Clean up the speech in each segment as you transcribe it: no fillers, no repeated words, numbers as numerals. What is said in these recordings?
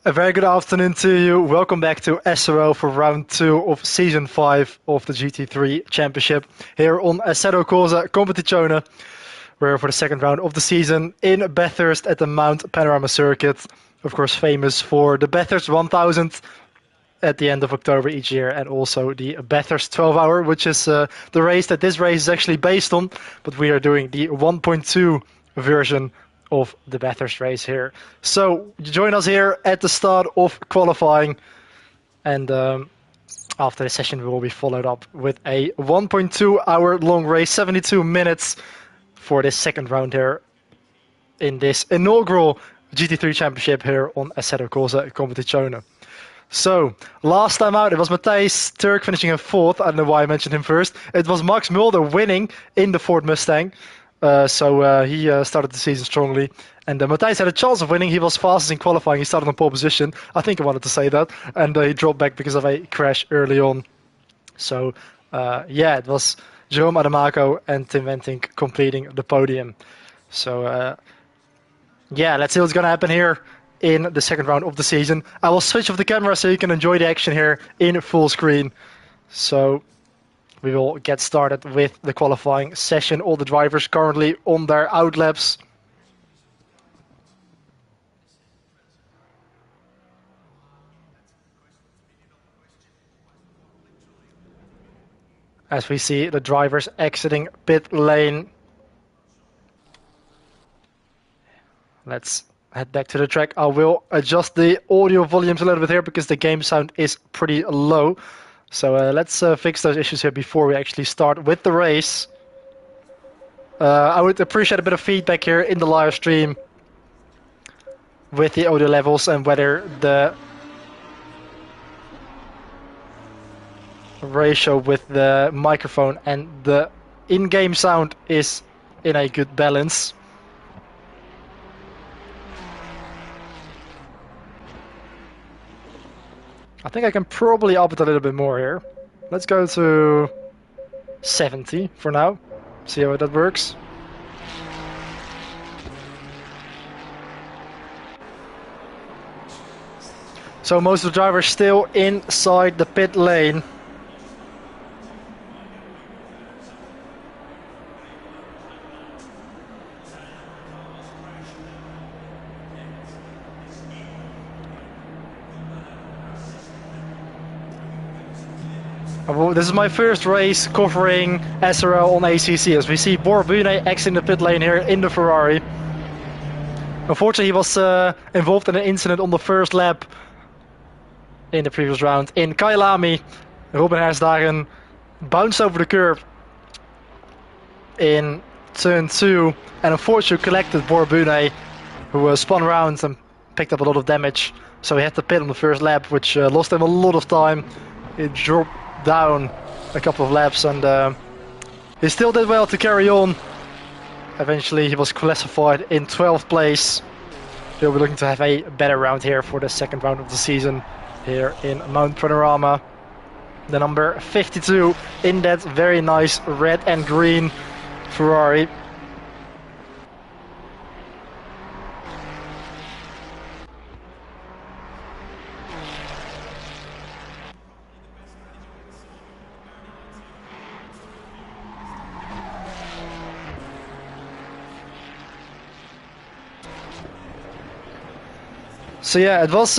A very good afternoon to you. Welcome back to SRL for round 2 of season 5 of the GT3 Championship here on Assetto Corsa Competizione. We're for the second round of the season in Bathurst at the Mount Panorama Circuit. Of course, famous for the Bathurst 1.2 at the end of October each year, and also the Bathurst 12 hour, which is the race that this race is actually based on. But we are doing the 1.2 version of the Bathurst race here. So join us here at the start of qualifying, and after the session we will be followed up with a 1.2 hour long race, 72 minutes for this second round here in this inaugural GT3 Championship here on Assetto Corsa Competizione. So, last time out, it was Matthijs Turk finishing in 4th. I don't know why I mentioned him first. It was Max Mulder winning in the Ford Mustang. So he started the season strongly. And Matthijs had a chance of winning. He was fastest in qualifying. He started on pole position. I think I wanted to say that. And he dropped back because of a crash early on. So, yeah, it was Jerome Adamaco and Tim Wentink completing the podium. So, yeah, let's see what's going to happen here in the second round of the season. I will switch off the camera so you can enjoy the action here in full screen. So we will get started with the qualifying session. All the drivers currently on their out laps. As we see the drivers exiting pit lane. Let's head back to the track. I will adjust the audio volumes a little bit here because the game sound is pretty low. So let's fix those issues here before we actually start with the race. I would appreciate a bit of feedback here in the live stream with the audio levels and whether the ratio with the microphone and the in-game sound is in a good balance. I think I can probably up it a little bit more here. Let's go to 70 for now. See how that works. So most of the drivers still inside the pit lane. This is my first race covering SRL on ACC, as we see Borbune exiting the pit lane here in the Ferrari. Unfortunately, he was involved in an incident on the first lap in the previous round in Kyalami. Robin Hersdagen bounced over the curb in turn 2 and unfortunately collected Borbune, who spun around and picked up a lot of damage. So he had to pit on the first lap, which lost him a lot of time. It dropped down a couple of laps, and he still did well to carry on. Eventually he was classified in 12th place. He'll be looking to have a better round here for the second round of the season here in Mount Panorama. The number 52 in that very nice red and green Ferrari. So yeah, it was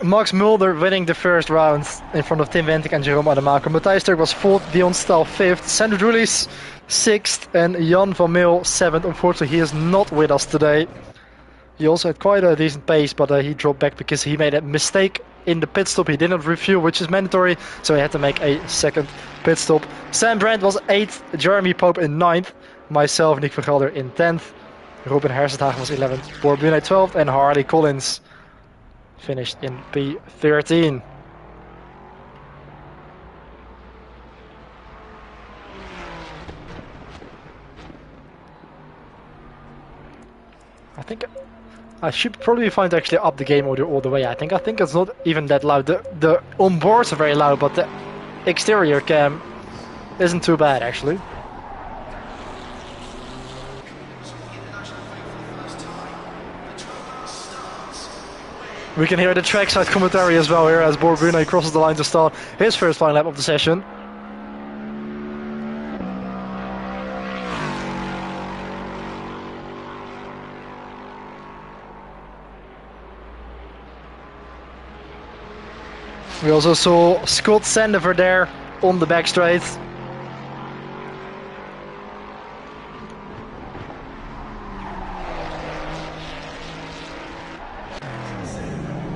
Max Mulder winning the first round in front of Tim Wentink and Jerome Adamaco. Matthijs Turk was 4th, Dion Staal 5th, Sander Drulis 6th, and Jan van Meel 7th. Unfortunately, he is not with us today. He also had quite a decent pace, but he dropped back because he made a mistake in the pit stop. He did not refuel, which is mandatory, so he had to make a second pit stop. Sam Brandt was 8th, Jeremy Pope in 9th, myself, Niek van Gelder in 10th. Robin Hersdagen was 11th, Borbune 12th, and Harley Collins finished in P13. I think I should probably find actually up the game audio all the way. I think it's not even that loud. The onboards are very loud, but the exterior cam isn't too bad actually. We can hear the trackside commentary as well here as Brune crosses the line to start his first final lap of the session. We also saw Scott Sandover there on the back straight.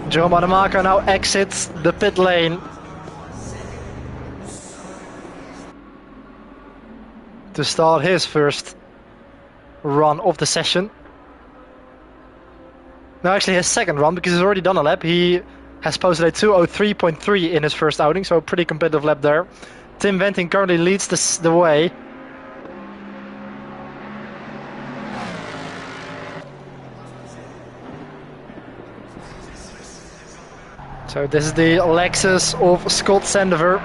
Jerome Adamaka now exits the pit lane to start his first run of the session. No, actually his second run, because he's already done a lap. He has posted a 2:03.3 in his first outing, so a pretty competitive lap there. Tim Venting currently leads the way. So this is the Lexus of Scott Sandover.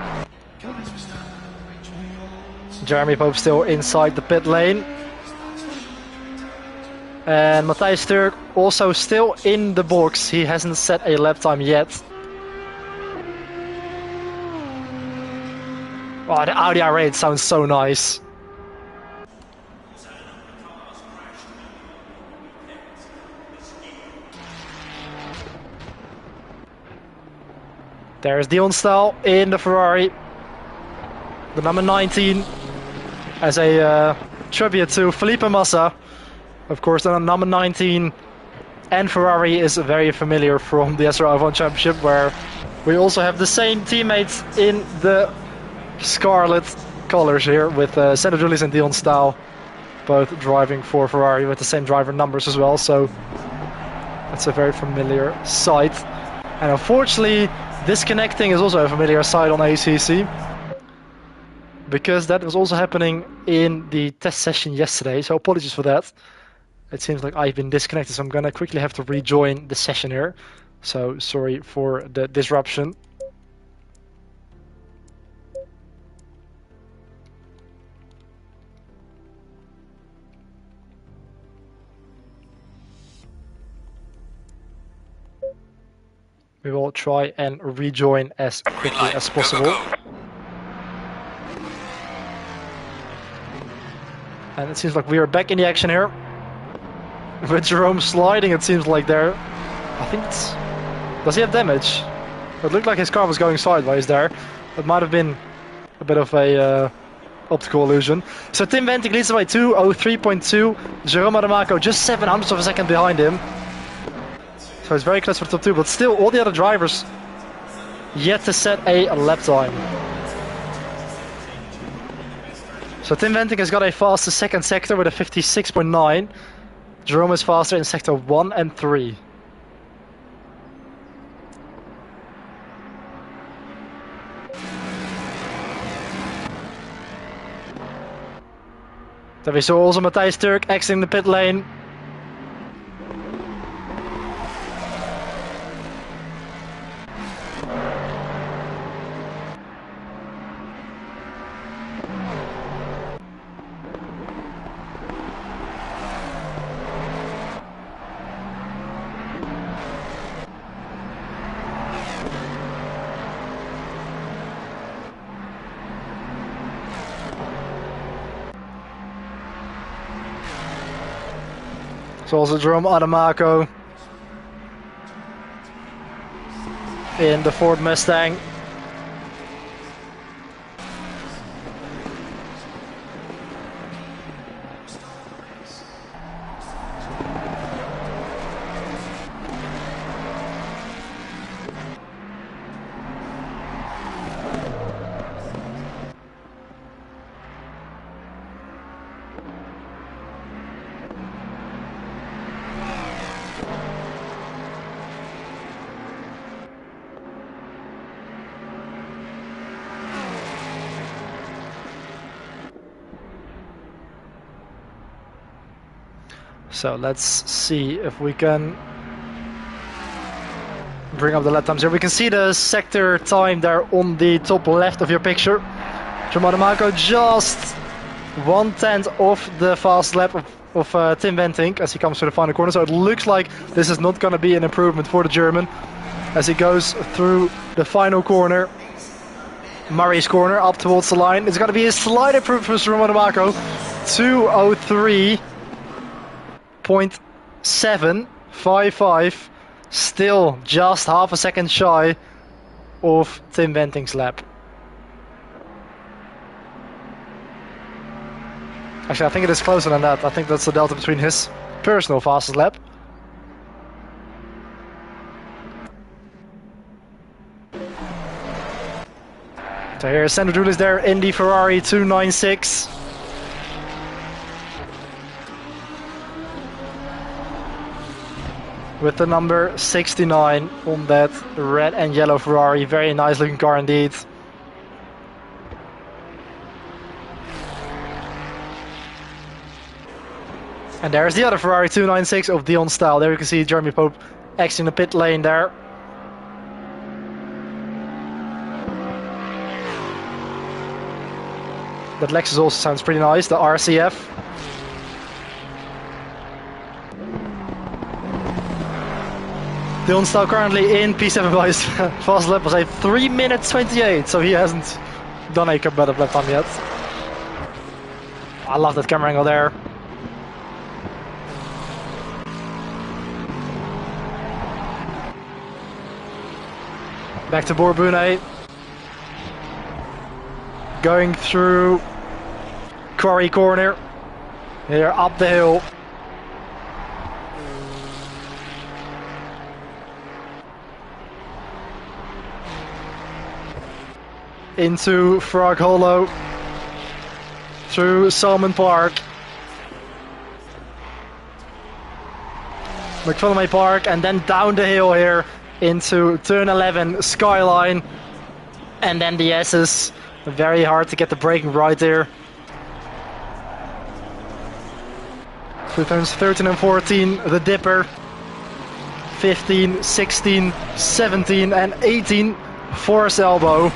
Jeremy Pope still inside the pit lane. And Matthijs Turk also still in the box. He hasn't set a lap time yet. Oh, the Audi R8 sounds so nice. There's Dion Stahl in the Ferrari. The number 19 as a tribute to Felipe Massa. Of course, the number 19 and Ferrari is very familiar from the SRL F1 Championship, where we also have the same teammates in the scarlet colors here with Sandro Julius and Dion Stahl, both driving for Ferrari with the same driver numbers as well. So that's a very familiar sight. And unfortunately, disconnecting is also a familiar sight on ACC, because that was also happening in the test session yesterday. So apologies for that. It seems like I've been disconnected, so I'm gonna quickly have to rejoin the session here. So sorry for the disruption. We will try and rejoin as quickly as possible. And it seems like we are back in the action here. With Jerome sliding, it seems like there. I think it's... Does he have damage? It looked like his car was going sideways there. It might have been a bit of a optical illusion. So Tim Venting leads the way 2:03.2. Jerome Adamako just 700ths of a second behind him. So it's very close for the top two, but still all the other drivers yet to set a lap time. So Tim Venting has got a faster second sector with a 56.9. Jerome is faster in sector 1 and 3. Then we saw also Matthijs Turk exiting the pit lane. So also Jerome Adamako in the Ford Mustang. So let's see if we can bring up the lap times here. We can see the sector time there on the top left of your picture. Jerome Adamako just 1/10 of the fast lap of Tim Wenting as he comes to the final corner. So it looks like this is not going to be an improvement for the German as he goes through the final corner. Murray's corner up towards the line. It's going to be a slight improvement for Romano Marco. 2:03.755. Still just half a second shy of Tim Wenting's lap. Actually, I think it is closer than that. I think that's the delta between his personal fastest lap. So here's Sandro Dulis there in the Ferrari 296. With the number 69 on that red and yellow Ferrari. Very nice looking car indeed. And there's the other Ferrari 296 of Dion style. There you can see Jeremy Pope exiting the pit lane there. That Lexus also sounds pretty nice, the RCF. Dion style currently in P7 by his fast lap was a 3:28, so he hasn't done a competitive lap time yet. I love that camera angle there. Back to Borbune. Going through Quarry Corner. Here up the hill. Into Frog Hollow. Through Salmon Park. McPhillamy Park, and then down the hill here into turn 11 Skyline, and then the S's. Very hard to get the braking right there. Through turns 13 and 14, the Dipper. 15, 16, 17 and 18, Forest Elbow.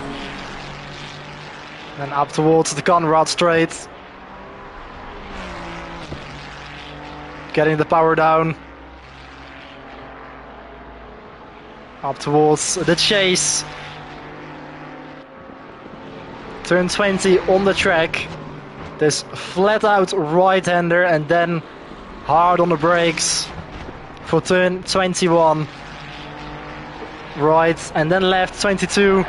And up towards the Conrad Straight. Getting the power down. Up towards the Chase. Turn 20 on the track. This flat out right-hander and then hard on the brakes for turn 21. Right and then left 22.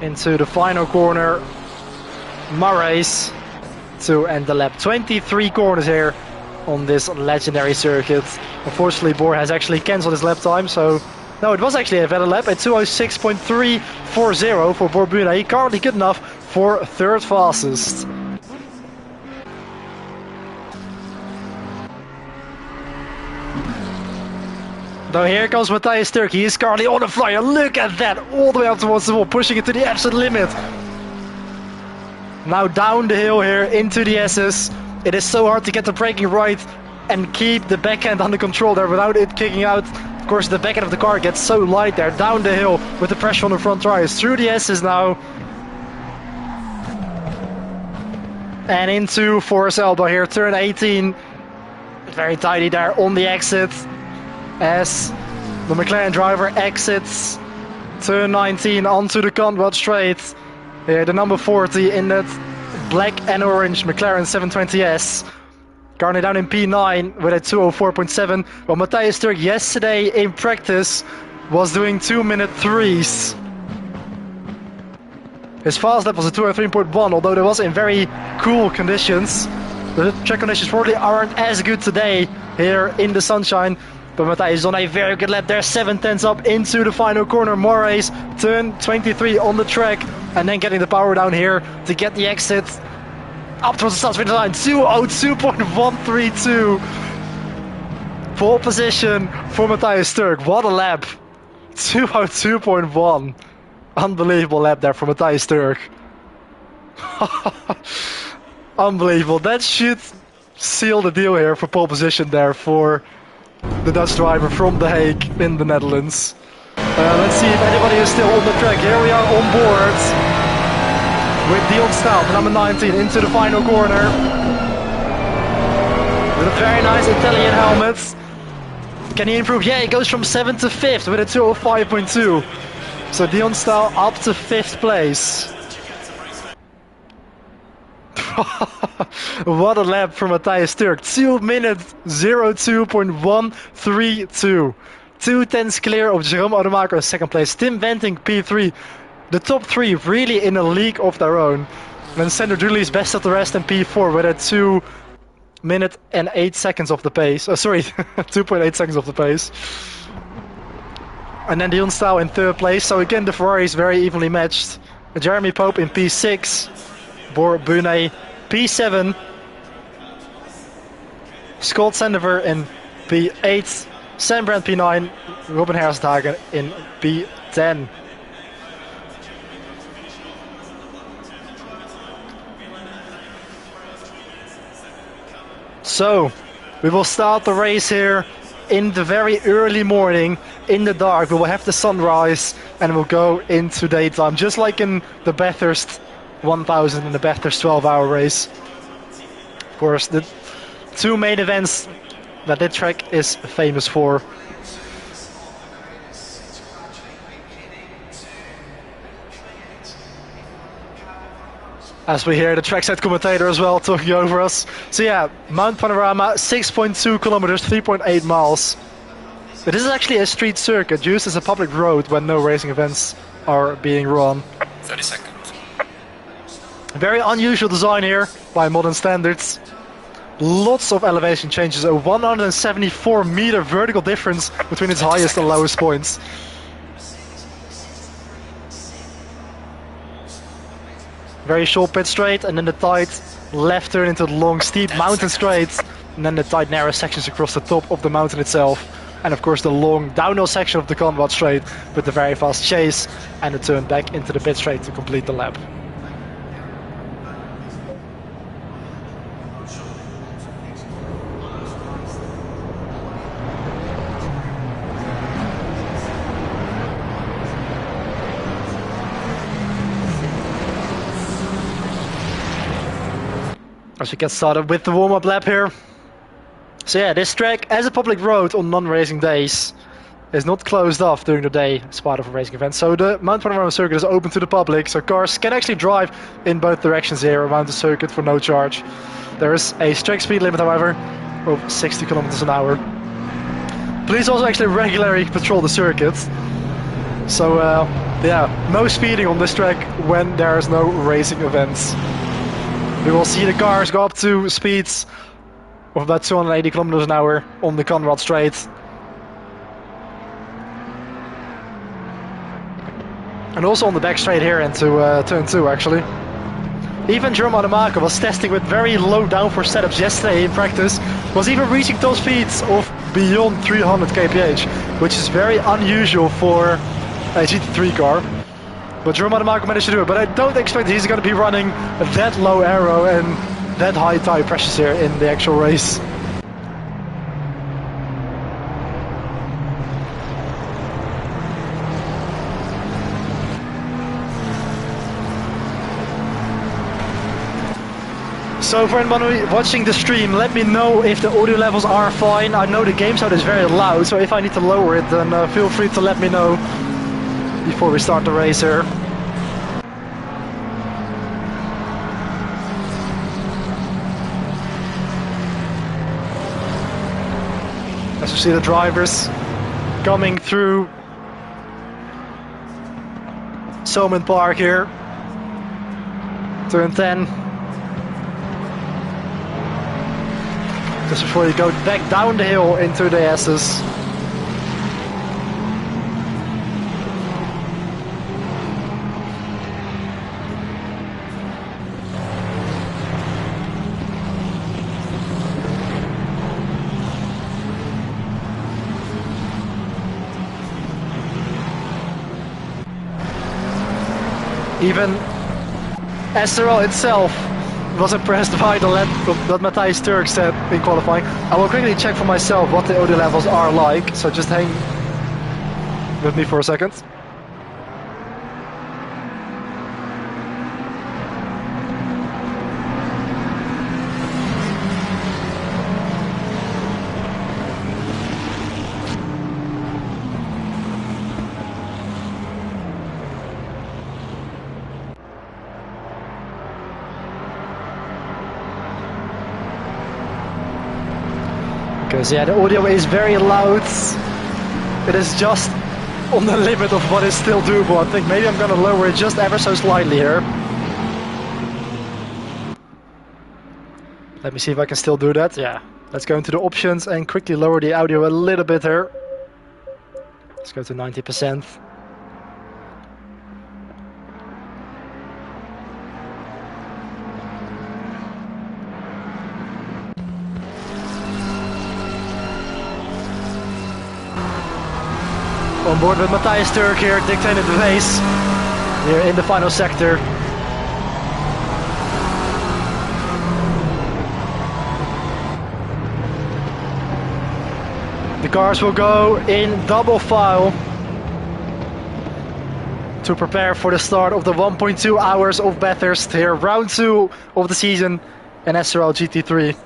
Into the final corner. Murray's to end the lap. 23 corners here on this legendary circuit. Unfortunately, Bohr has actually cancelled his lap time, so no, it was actually a valid lap at 2:06.340 for Borbune. Currently good enough for third fastest. Now here comes Matthias Turk. He is currently on the flyer. Look at that, all the way up towards the wall, pushing it to the absolute limit. Now down the hill here into the S's. It is so hard to get the braking right and keep the backhand under control there without it kicking out. Of course, the backhand of the car gets so light there, down the hill with the pressure on the front tires, through the S's now. And into Forest Elbow here, turn 18. Very tidy there on the exit as the McLaren driver exits turn 19 onto the Conrad Straight. Here, the number 40 in that black and orange McLaren 720S. Currently down in P9 with a 2:04.7. Well, Matthias Turk yesterday in practice was doing 2-minute 3s. His fast lap was a 2:03.1, although there was in very cool conditions. The track conditions probably aren't as good today here in the sunshine. But Matthias is on a very good lap there, 7/10 up into the final corner. Moraes, turn 23 on the track, and then getting the power down here to get the exit. Up towards the start finish line, 2:02.132. Pole position for Matthias Turk. What a lap. 2:02.1. Unbelievable lap there for Matthias Turk. Unbelievable. That should seal the deal here for pole position there for the Dutch driver from The Hague in the Netherlands. Let's see if anybody is still on the track. Here we are on board with Dion Staal, the number 19, into the final corner. With a very nice Italian helmet. Can he improve? Yeah, he goes from 7th to 5th with a 205.2. So Dion Staal up to 5th place. What a lap from Matthias Turk. 2 minutes 02.132. 2 tenths clear of Jerome Ademaker in second place. Tim Venting P3. The top 3 really in a league of their own. And then Sander Julius best of the rest in P4 with a 2 minute and 8 seconds of the pace. 2.8 seconds of the pace. And then Dion Staal in 3rd place. So again, the Ferrari is very evenly matched. Jeremy Pope in P6. Bor Bune P7. Scott Sandover in P8. Sam Brandt P9. Robin Hersdagen in P10. So, we will start the race here in the very early morning, in the dark. We will have the sunrise and we'll go into daytime, just like in the Bathurst 1.2 and the Bathurst 12-hour race. Of course, the 2 main events that the track is famous for. As we hear the trackside commentator as well talking over us. So yeah, Mount Panorama, 6.2 kilometers, 3.8 miles. But this is actually a street circuit used as a public road when no racing events are being run. 30 seconds. Very unusual design here by modern standards. Lots of elevation changes, a 174 meter vertical difference between its highest and lowest points. Very short pit straight, and then the tight left turn into the long steep mountain straight, and then the tight narrow sections across the top of the mountain itself, and of course the long downhill section of the Conrad straight with the very fast chase and the turn back into the pit straight to complete the lap. As we get started with the warm-up lap here. So yeah, this track as a public road on non-racing days is not closed off during the day as part of a racing event. So the Mount Panorama circuit is open to the public, so cars can actually drive in both directions here around the circuit for no charge. There is a strict speed limit, however, of 60 kilometers an hour. Police also actually regularly patrol the circuit. So yeah, no speeding on this track when there is no racing events. We will see the cars go up to speeds of about 280 kilometers an hour on the Conrad Straight. And also on the back straight here into turn 2 actually. Even Jerome Ademaker was testing with very low downforce setups yesterday in practice, was even reaching top speeds of beyond 300 kph, which is very unusual for a GT3 car. But Jerome Ademaker managed to do it, but I don't expect he's going to be running that low aero and that high tire pressures here in the actual race. So for anybody watching the stream, let me know if the audio levels are fine. I know the game sound is very loud, so if I need to lower it, then feel free to let me know before we start the race here. As you see the drivers coming through Soman Park here, turn 10. Just before you go back down the hill into the S's. Even SRL itself was impressed by the lap that Matthias Turk said in qualifying. I will quickly check for myself what the audio levels are like, so just hang with me for a second. Because yeah, the audio is very loud. It is just on the limit of what is still doable. I think maybe I'm gonna lower it just ever so slightly here. Let me see if I can still do that. Yeah, let's go into the options and quickly lower the audio a little bit here. Let's go to 90%. On board with Matthias Turk here, dictating the pace here in the final sector. The cars will go in double file to prepare for the start of the 1.2 hours of Bathurst here, round 2 of the season in SRL GT3.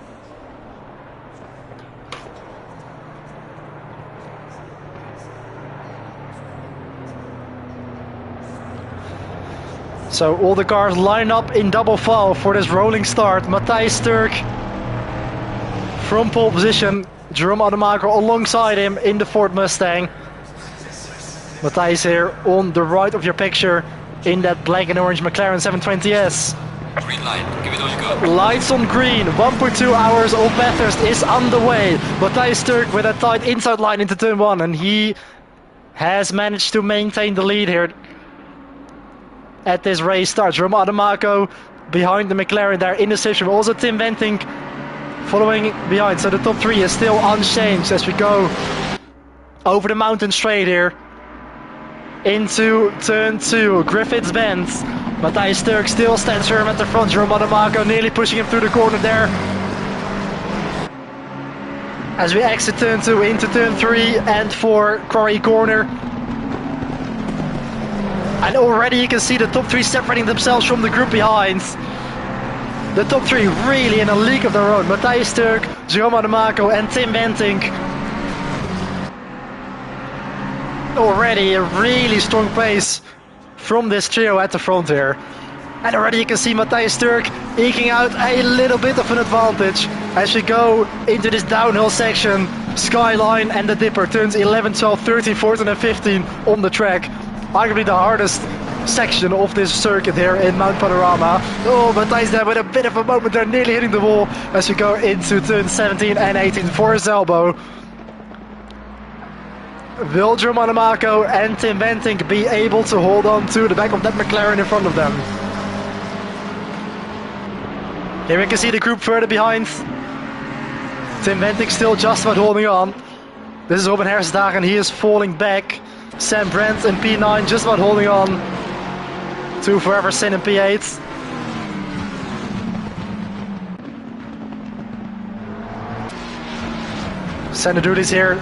So all the cars line up in double file for this rolling start. Matthias Turk from pole position, Jerome Ademaker alongside him in the Ford Mustang. Matthias here on the right of your picture in that black and orange McLaren 720S. Green light, give it all you got. Lights on green, 1.2 hours of Bathurst is underway. Matthias Turk with a tight inside line into turn 1, and he has managed to maintain the lead here at this race start. Jerome Ademaker behind the McLaren there in the session. Also Tim Wenting following behind. So the top 3 is still unchanged as we go over the mountain straight here into turn 2. Griffiths Bend. Matthias Turk still stands firm at the front. Jerome Ademaker nearly pushing him through the corner there. As we exit turn 2 into turn 3 and 4, Quarry Corner. And already you can see the top 3 separating themselves from the group behind. The top 3 really in a league of their own. Matthias Turk, Jerome Ademaker and Tim Wenting. Already a really strong pace from this trio at the front here. And already you can see Matthias Turk eking out a little bit of an advantage as we go into this downhill section. Skyline and the Dipper, turns 11, 12, 13, 14 and 15 on the track. Arguably the hardest section of this circuit here in Mount Panorama. Oh, Matthias there with a bit of a moment there, nearly hitting the wall as we go into turn 17 and 18 for his elbow. Will Jerome Ademaker and Tim Wenting be able to hold on to the back of that McLaren in front of them? Here we can see the group further behind. Tim Wenting still just about holding on. This is Robin Hersdagen, he is falling back. Sam Brandt in P9 just about holding on to Forever Sin in P8. Sander is here,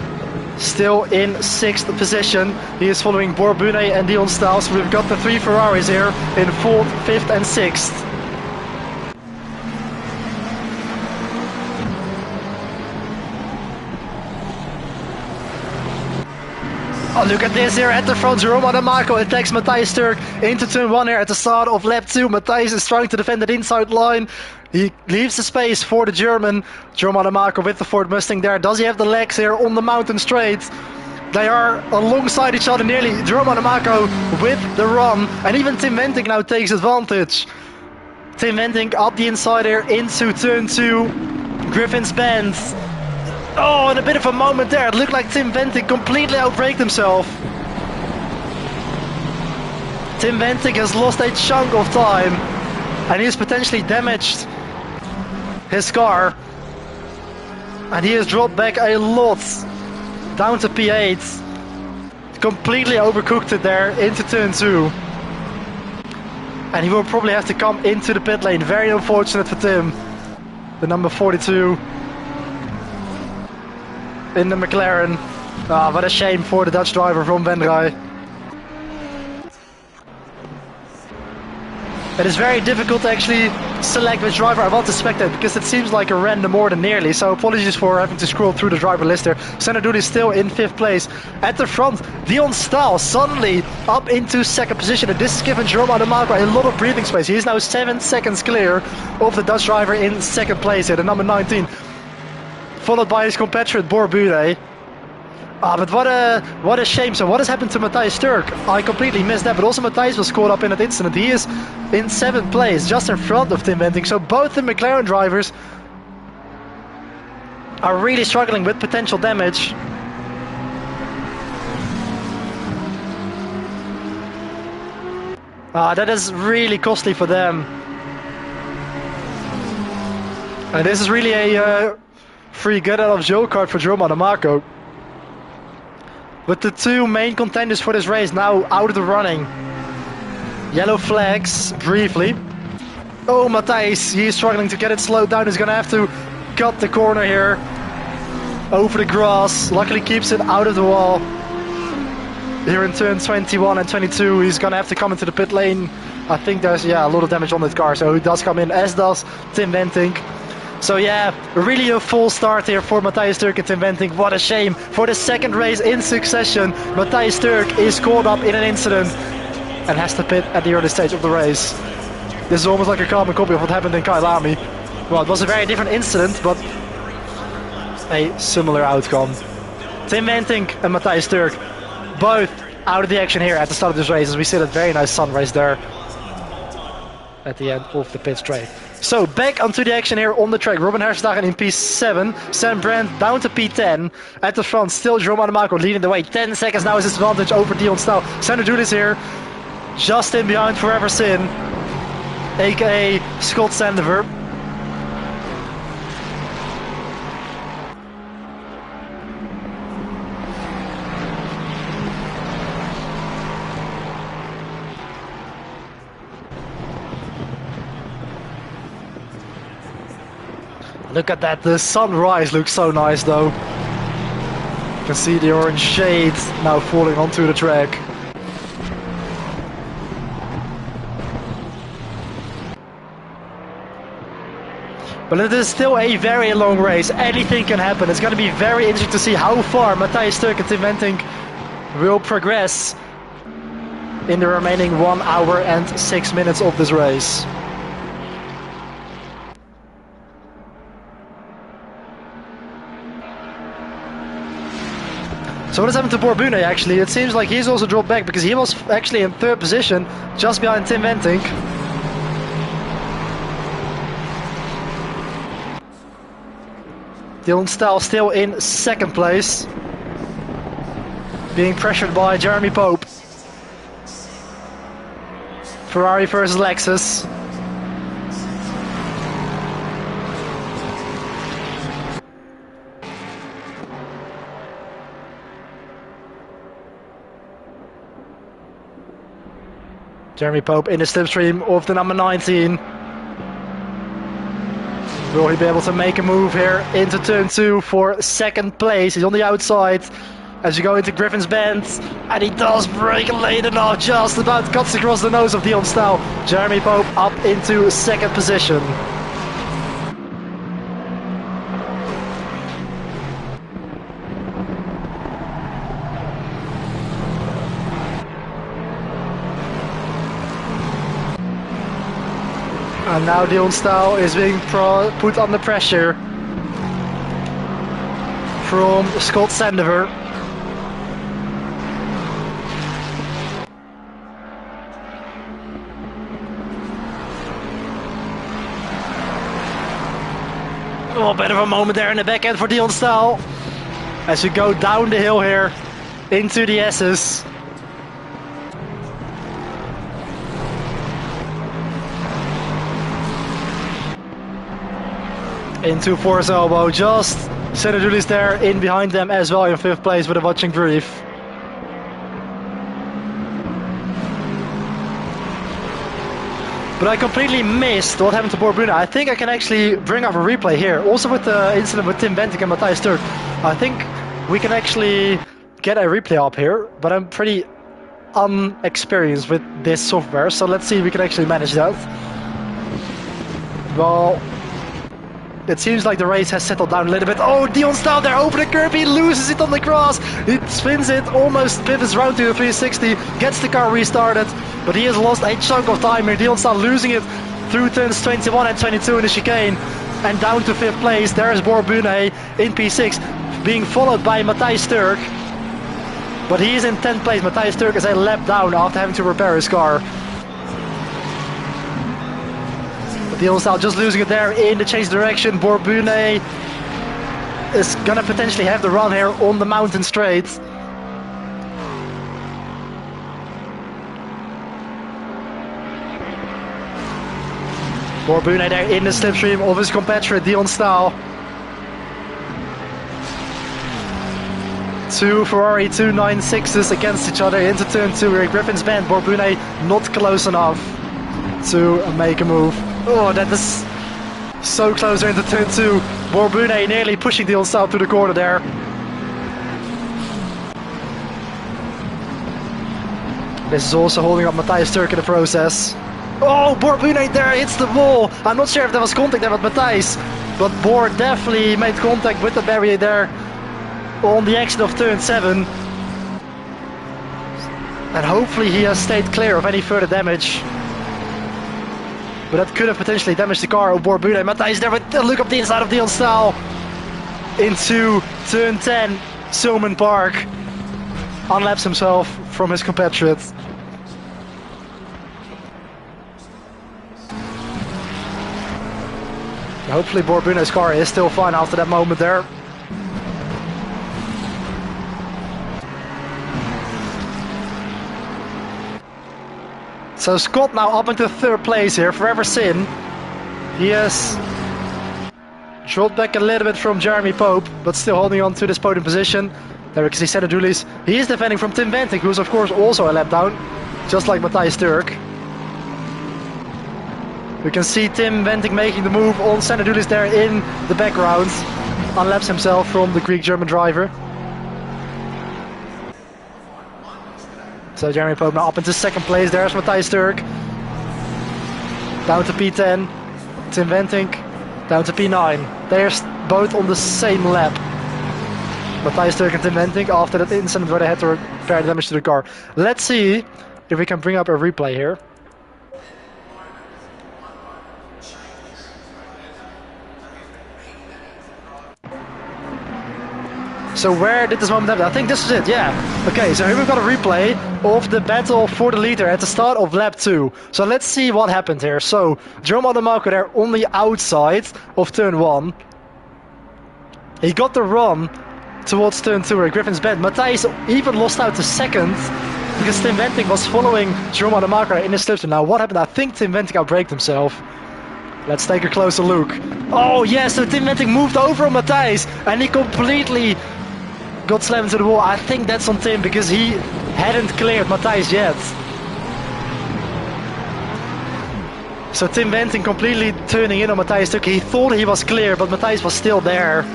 still in 6th position. He is following Borbune and Dion Staal. So we've got the 3 Ferraris here in 4th, 5th and 6th. Oh, look at this here at the front. Jerome Ademaker attacks Matthias Turk into turn 1 here at the start of lap 2. Matthias is trying to defend that inside line. He leaves the space for the German. Jerome Ademaker with the Ford Mustang there. Does he have the legs here on the mountain straight? They are alongside each other nearly. Jerome Ademaker with the run. And even Tim Wenting now takes advantage. Tim Wenting up the inside here into turn 2. Griffin's Bend. Oh, and a bit of a moment there. It looked like Tim Wenting completely outbraked himself. Tim Wenting has lost a chunk of time and he has potentially damaged his car. And he has dropped back a lot down to P8. Completely overcooked it there into turn 2. And he will probably have to come into the pit lane. Very unfortunate for Tim. The number 42. In the McLaren. Ah, what a shame for the Dutch driver from Venray. It is very difficult to actually select which driver I want to spectate because it seems like a random order nearly. So apologies for having to scroll through the driver list here. Sander is still in 5th place. At the front, Dion Staal suddenly up into 2nd position. And this is giving Jerome Ademaker a lot of breathing space. He is now 7 seconds clear of the Dutch driver in 2nd place here, the number 19. followed by his compatriot Borbure. But what a shame. So what has happened to Matthijs Turk? I completely missed that, but also Matthijs was caught up in that incident. He is in 7th place, just in front of Tim Wenting. So both the McLaren drivers are really struggling with potential damage. That is really costly for them. And this is really a free get out of jail card for Joe Monaco. With the two main contenders for this race now out of the running. Yellow flags, briefly. Oh, Matthijs, he is struggling to get it slowed down. He's going to have to cut the corner here. Over the grass. Luckily keeps it out of the wall. Here in turn 21 and 22, he's going to have to come into the pit lane. I think there's, a lot of damage on that car. So he does come in, as does Tim Wenting. So yeah, really a full start here for Matthijs Turk and Tim Wenting. What a shame. For the second race in succession, Matthijs Turk is caught up in an incident and has to pit at the early stage of the race. This is almost like a carbon copy of what happened in Kailami. Well, it was a very different incident, but a similar outcome. Tim Wenting and Matthijs Turk, both out of the action here at the start of this race, as we see that very nice sunrise there at the end of the pit straight. So back onto the action here on the track. Robin Herstagen in P7, Sam Brandt down to P10. At the front, still Joe Monaco leading the way. 10 seconds now is his advantage over Dion Staal. Sander Dulis here, just in behind Forever Sin, aka Scott Sandover. Look at that, the sunrise looks so nice though. You can see the orange shade now falling onto the track. But it is still a very long race, anything can happen. It's going to be very interesting to see how far Matthijs Turk and Tim Wenting will progress in the remaining 1 hour and 6 minutes of this race. So what has happened to Borbune actually? It seems like he's also dropped back because he was actually in 3rd position, just behind Tim Wenting. Dylan Staal still in 2nd place, being pressured by Jeremy Pope. Ferrari versus Lexus. Jeremy Pope in the slipstream of the number 19. Will he be able to make a move here into turn 2 for 2nd place? He's on the outside as you go into Griffin's Bend, and he does brake late enough, just about cuts across the nose of Dion Staal. Jeremy Pope up into 2nd position. And now Dion Staal is being put under pressure from Scott Sandover. Oh, a bit of a moment there in the back end for Dion Staal as we go down the hill here into the S's. Into Force Elbow, just Sander Dulis there in behind them as well in 5th place with a watching brief. But I completely missed what happened to Borbune. I think I can actually bring up a replay here. Also with the incident with Tim Wenting and Matthijs Turk. I think we can actually get a replay up here, but I'm pretty unexperienced with this software, so let's see if we can actually manage that. Well, it seems like the race has settled down a little bit. Oh, Dion Staal there over the curb, he loses it on the grass. He spins it, almost pivots round to the 360, gets the car restarted, but he has lost a chunk of time here. Dion Staal losing it through turns 21 and 22 in the chicane. and down to 5th place. There's Borbune in P6, being followed by Matthijs Turk. But he is in 10th place. Matthijs Turk is a lap down after having to repair his car. But Dion Staal just losing it there in the change direction. Borbune is gonna potentially have the run here on the mountain straight. Borbune there in the slipstream of his compatriot Dion Staal. Two Ferrari 296s against each other into turn 2 here. Griffin's Bend. Borbune not close enough to make a move. Oh, that is so close into turn 2. Borbune nearly pushing Dion Staal to the corner there. This is also holding up Matthijs Turk in the process. Oh, Borbune there hits the wall. I'm not sure if there was contact there with Matthijs, but Bor definitely made contact with the barrier there on the exit of turn 7. And hopefully he has stayed clear of any further damage. But that could have potentially damaged the car of Borbune. Matthijs there with a look up the inside of Dion Staal into turn 10. Silman Park unlaps himself from his compatriot. Hopefully Borbune's car is still fine after that moment there. So Scott now up into 3rd place here, Forever Sin. He has dropped back a little bit from Jeremy Pope, but still holding on to this podium position. There we can see Senna Dulis. He is defending from Tim Venting, who's of course also a lap down, just like Matthijs Turk. We can see Tim Venting making the move on Senna Dulis there in the background. Unlaps himself from the Greek-German driver. So Jeremy Pope now up into 2nd place. There's Matthijs Turk. Down to P10. Tim Venting down to P9. They're both on the same lap. Matthijs Turk and Tim Venting after that incident where they had to repair the damage to the car. Let's see if we can bring up a replay here. So where did this moment happen? I think this is it, yeah. Okay, so here we've got a replay of the battle for the leader at the start of lap 2. So let's see what happened here. So, Jerome Ademako there on the outside of turn 1. He got the run towards turn 2 at Griffin's Bend. Matthijs even lost out to 2nd because Tim Venting was following Jerome Ademako in the slipstream. Now what happened? I think Tim Venting outbraked himself. Let's take a closer look. Oh yeah, so Tim Venting moved over on Matthijs and he completely got slammed into the wall. I think that's on Tim because he hadn't cleared Matthijs yet. So Tim Venting completely turning in on Matthijs Turk. He thought he was clear, but Matthijs was still there.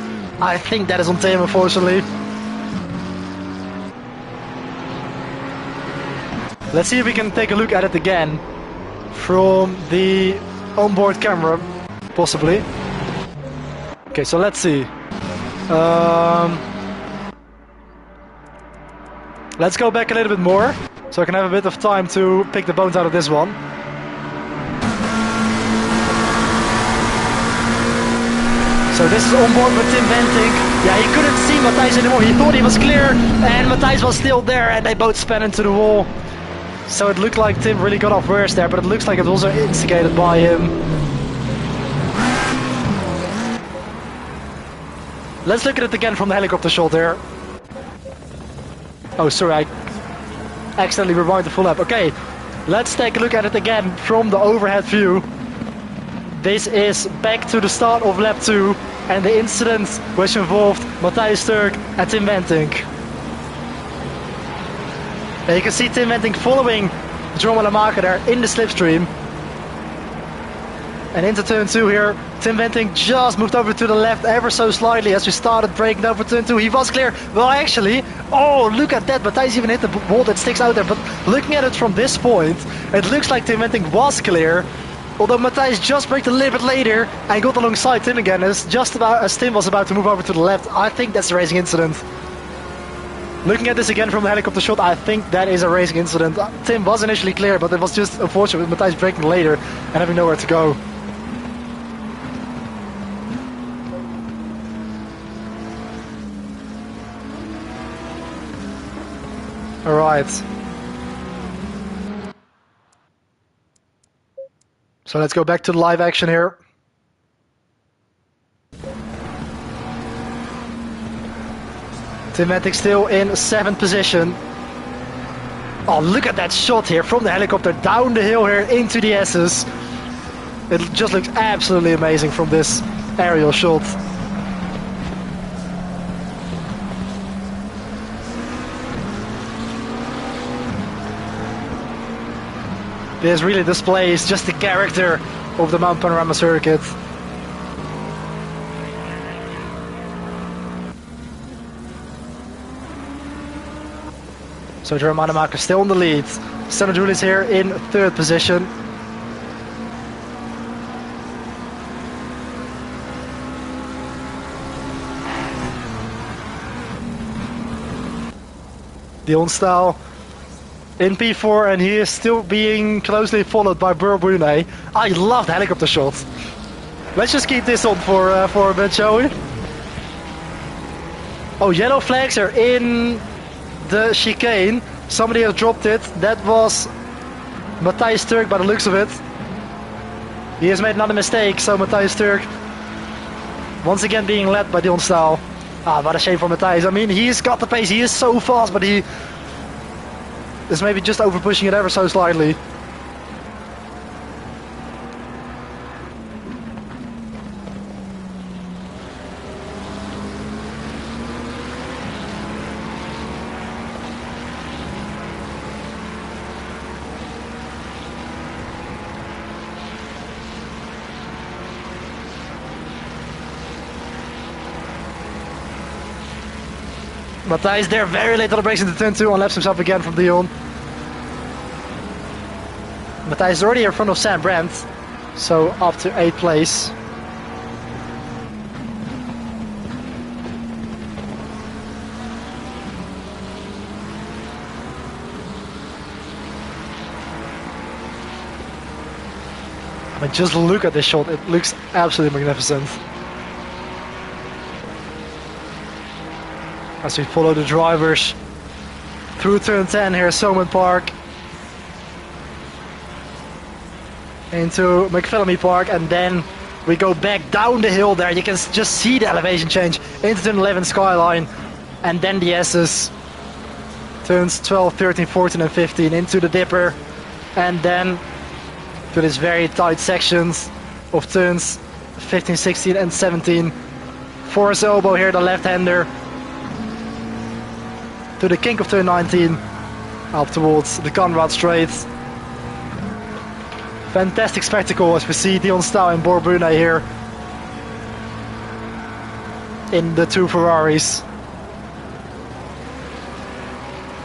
I think that is on Tim, unfortunately. Let's see if we can take a look at it again from the onboard camera, possibly. Okay, so let's see. Let's go back a little bit more, so I can have a bit of time to pick the bones out of this one. So this is on board with Tim Venting. Yeah, he couldn't see Matthijs anymore. He thought he was clear, and Matthijs was still there, and they both spun into the wall. So it looked like Tim really got off worse there, but it looks like it was also instigated by him. Let's look at it again from the helicopter shot there. Oh, sorry, I accidentally rewind the full lap. Okay, let's take a look at it again from the overhead view. This is back to the start of lap 2 and the incident which involved Matthijs Turk and Tim Venting. And you can see Tim Venting following Jerome Ademako there in the slipstream. And into turn 2 here, Tim Venting just moved over to the left ever so slightly as we started braking over turn 2. He was clear. Well, actually, oh, look at that. Matthijs even hit the wall that sticks out there. But looking at it from this point, it looks like Tim Venting was clear. Although Matthijs just braked a little bit later and got alongside Tim again, just about as Tim was about to move over to the left. I think that's a racing incident. Looking at this again from the helicopter shot, I think that is a racing incident. Tim was initially clear, but it was just unfortunate with Matthijs braking later and having nowhere to go. All right. So let's go back to live action here. Timatic still in 7th position. Oh, look at that shot here from the helicopter down the hill here into the S's. It just looks absolutely amazing from this aerial shot. This really displays just the character of the Mount Panorama circuit. So Jeremiah Manamaker still in the lead. Senna Julius here in 3rd position. Dion Staal in P4, and he is still being closely followed by Burr Brunei. I love the helicopter shot. Let's just keep this on for a bit, shall we? Oh, yellow flags are in the chicane. Somebody has dropped it. That was Matthijs Turk by the looks of it. He has made another mistake, so Matthijs Turk once again being led by Dion Staal. Ah, what a shame for Matthijs. I mean, he's got the pace, he is so fast, but he is maybe just over pushing it ever so slightly. Matthijs there very late on the brakes into turn 2, unlaps himself again from Dion. Matthijs is already in front of Sam Brandt, so up to 8th place. I mean, just look at this shot, it looks absolutely magnificent. As we follow the drivers through turn 10 here, Soman Park, into McPhillamy Park, and then we go back down the hill there. You can just see the elevation change into turn 11 Skyline, and then the S's, turns 12, 13, 14 and 15 into the Dipper, and then to this very tight sections of turns 15, 16 and 17. Forrest Elbow here, the left-hander, to the kink of turn 19, up towards the Conrad Straight. Fantastic spectacle as we see Dion Staal and Burr Brunei here in the 2 Ferraris.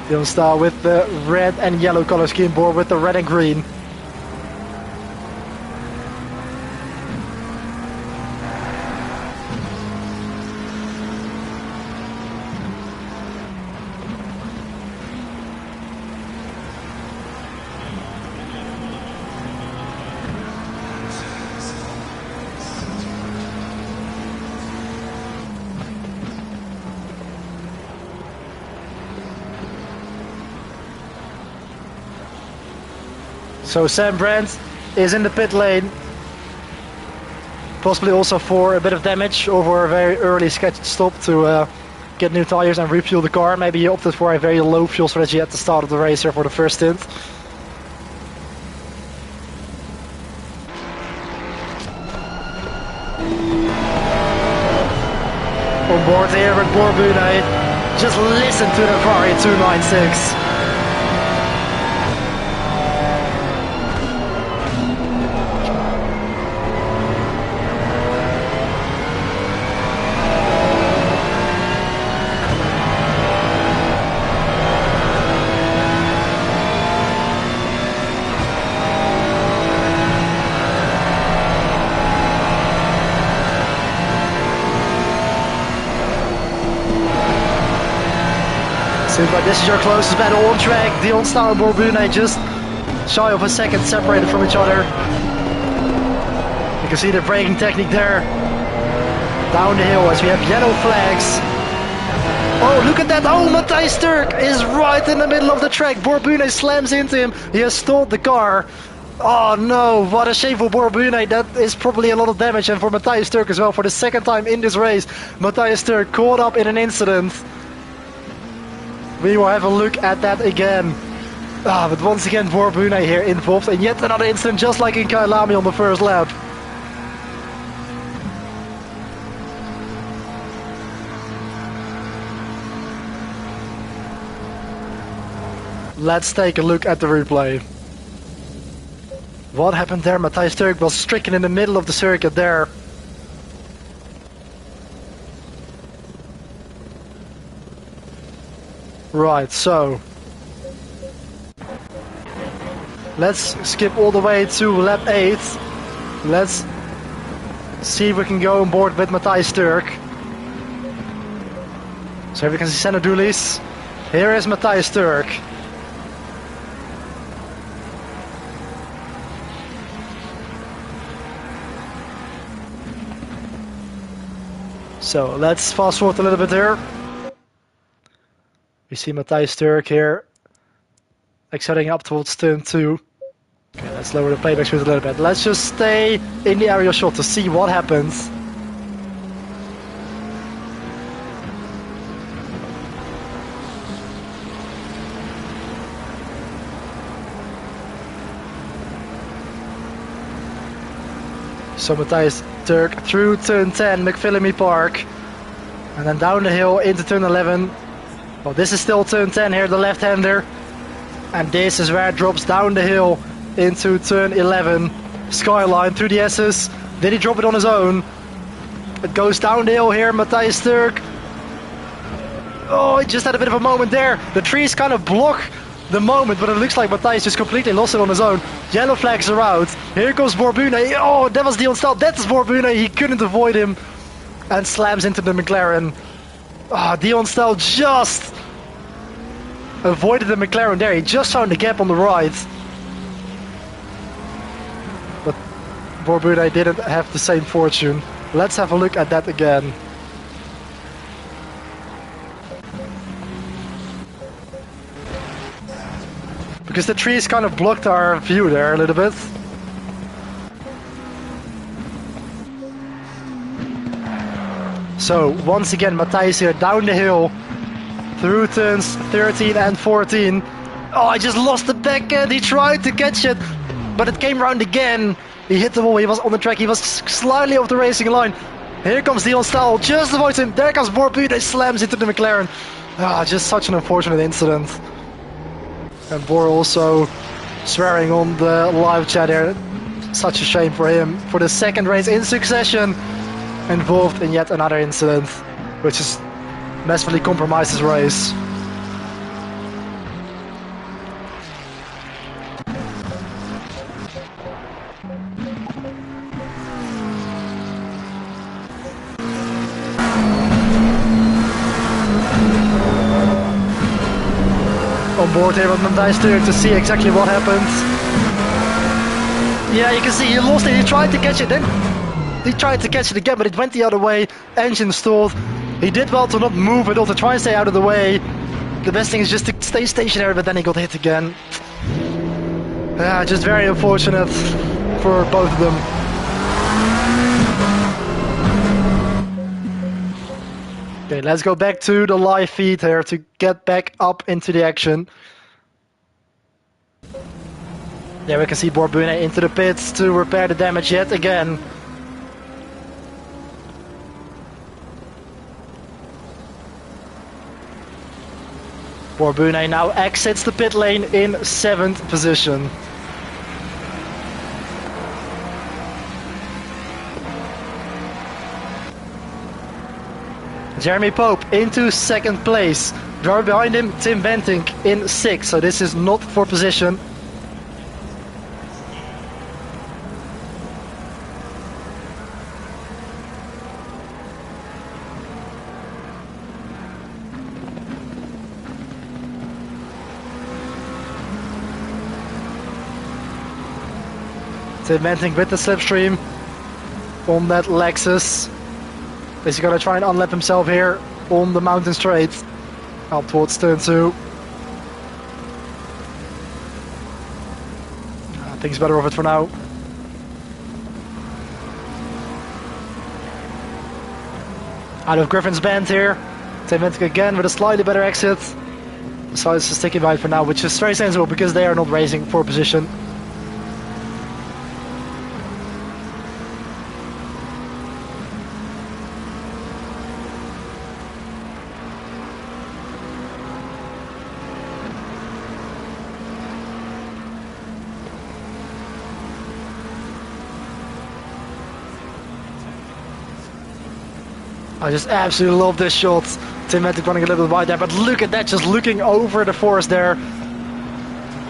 Dion Staal with the red and yellow color scheme, Burr with the red and green. So Sam Brandt is in the pit lane, possibly also for a bit of damage over a very early scheduled stop to get new tires and refuel the car. Maybe he opted for a very low fuel strategy at the start of the race here for the first stint. On board here with Burr Brunei, just listen to the Ferrari 296. Seems like this is your closest battle on track. Dion Staal and Burr Brunei just shy of a second separated from each other. You can see the braking technique there. Down the hill as we have yellow flags. Oh, look at that. Oh, Matthijs Turk is right in the middle of the track. Borbune slams into him. He has stalled the car. Oh no, what a shame for Borbune. That is probably a lot of damage, and for Matthijs Turk as well. For the second time in this race, Matthijs Turk caught up in an incident. We will have a look at that again. But once again, Borbune here involved in yet another incident, just like in Kyalami on the first lap. Let's take a look at the replay. What happened there? Matthijs Turk was stricken in the middle of the circuit there. Right, so let's skip all the way to lap 8. Let's see if we can go on board with Matthijs Turk. So here we can see Senna Dulis. Here is Matthijs Turk. So let's fast forward a little bit here. We see Matthijs Turk here accelerating up towards turn 2. Okay, let's lower the playback speed a little bit. Let's just stay in the aerial shot to see what happens. So Matthijs Turk through turn 10, McPhillamy Park, and then down the hill into turn 11. Well, this is still turn 10 here, the left-hander, and this is where it drops down the hill into turn 11. Skyline through the S's. Did he drop it on his own? It goes down the hill here, Matthijs Turk. Oh, he just had a bit of a moment there. The trees kind of block the moment, but it looks like Matthijs just completely lost it on his own. Yellow flags are out. Here comes Borbune. Oh, that was Dion Stel. That is Borbune. He couldn't avoid him and slams into the McLaren. Oh, Dion Stel just avoided the McLaren there. He just found the gap on the right. But Borbune didn't have the same fortune. Let's have a look at that again. Because the trees kind of blocked our view there a little bit. So once again, Matthijs here down the hill through turns 13 and 14. Oh, I just lost the back end. He tried to catch it, but it came round again. He hit the wall. He was on the track. He was slightly off the racing line. Here comes Dion Staal. Just avoids him. There comes Borbune. Slams into the McLaren. Ah, just such an unfortunate incident. And Bor also swearing on the live chat here. Such a shame for him. For the second race in succession, involved in yet another incident, which has massively compromised his race. On board here with Matthijs Turk to see exactly what happened. Yeah, you can see he lost it. He tried to catch it, then he tried to catch it again, but it went the other way. Engine stalled. He did well to not move at all, to try and stay out of the way. The best thing is just to stay stationary, but then he got hit again. Yeah, just very unfortunate for both of them. Okay, let's go back to the live feed here to get back up into the action. Yeah, we can see Borbune into the pits to repair the damage yet again. Borbune now exits the pit lane in 7th position. Jeremy Pope into 2nd place. Driver behind him, Tim Bentinck in 6th, so this is not for position. Tim Bentinck with the slipstream on that Lexus. Is he going to try and unlap himself here? on the mountain straight up towards turn 2. I think he's better off it for now. Out of Griffin's Bend here. Tim Ventic again with a slightly better exit. So it's a sticky ride for now, which is very sensible because they are not racing for position. I just absolutely love this shot. Tim Ventic running a little bit wide there, but look at that, just looking over the forest there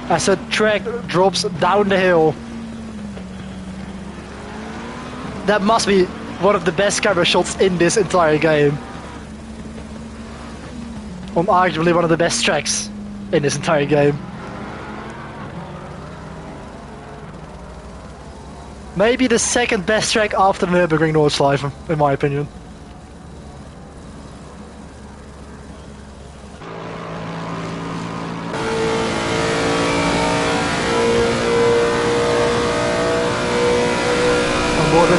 as the track drops down the hill. That must be one of the best camera shots in this entire game. On arguably one of the best tracks in this entire game. Maybe the second best track after the Nürburgring Nordschleife, in my opinion.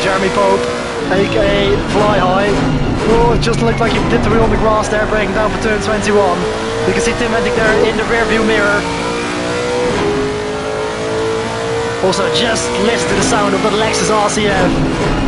Jeremy Pope, aka Fly High. Oh, it just looked like he did the wheel on the grass there, breaking down for turn 21. You can see Tim Ventic there in the rear view mirror. Also, just listen to the sound of the Lexus RCF.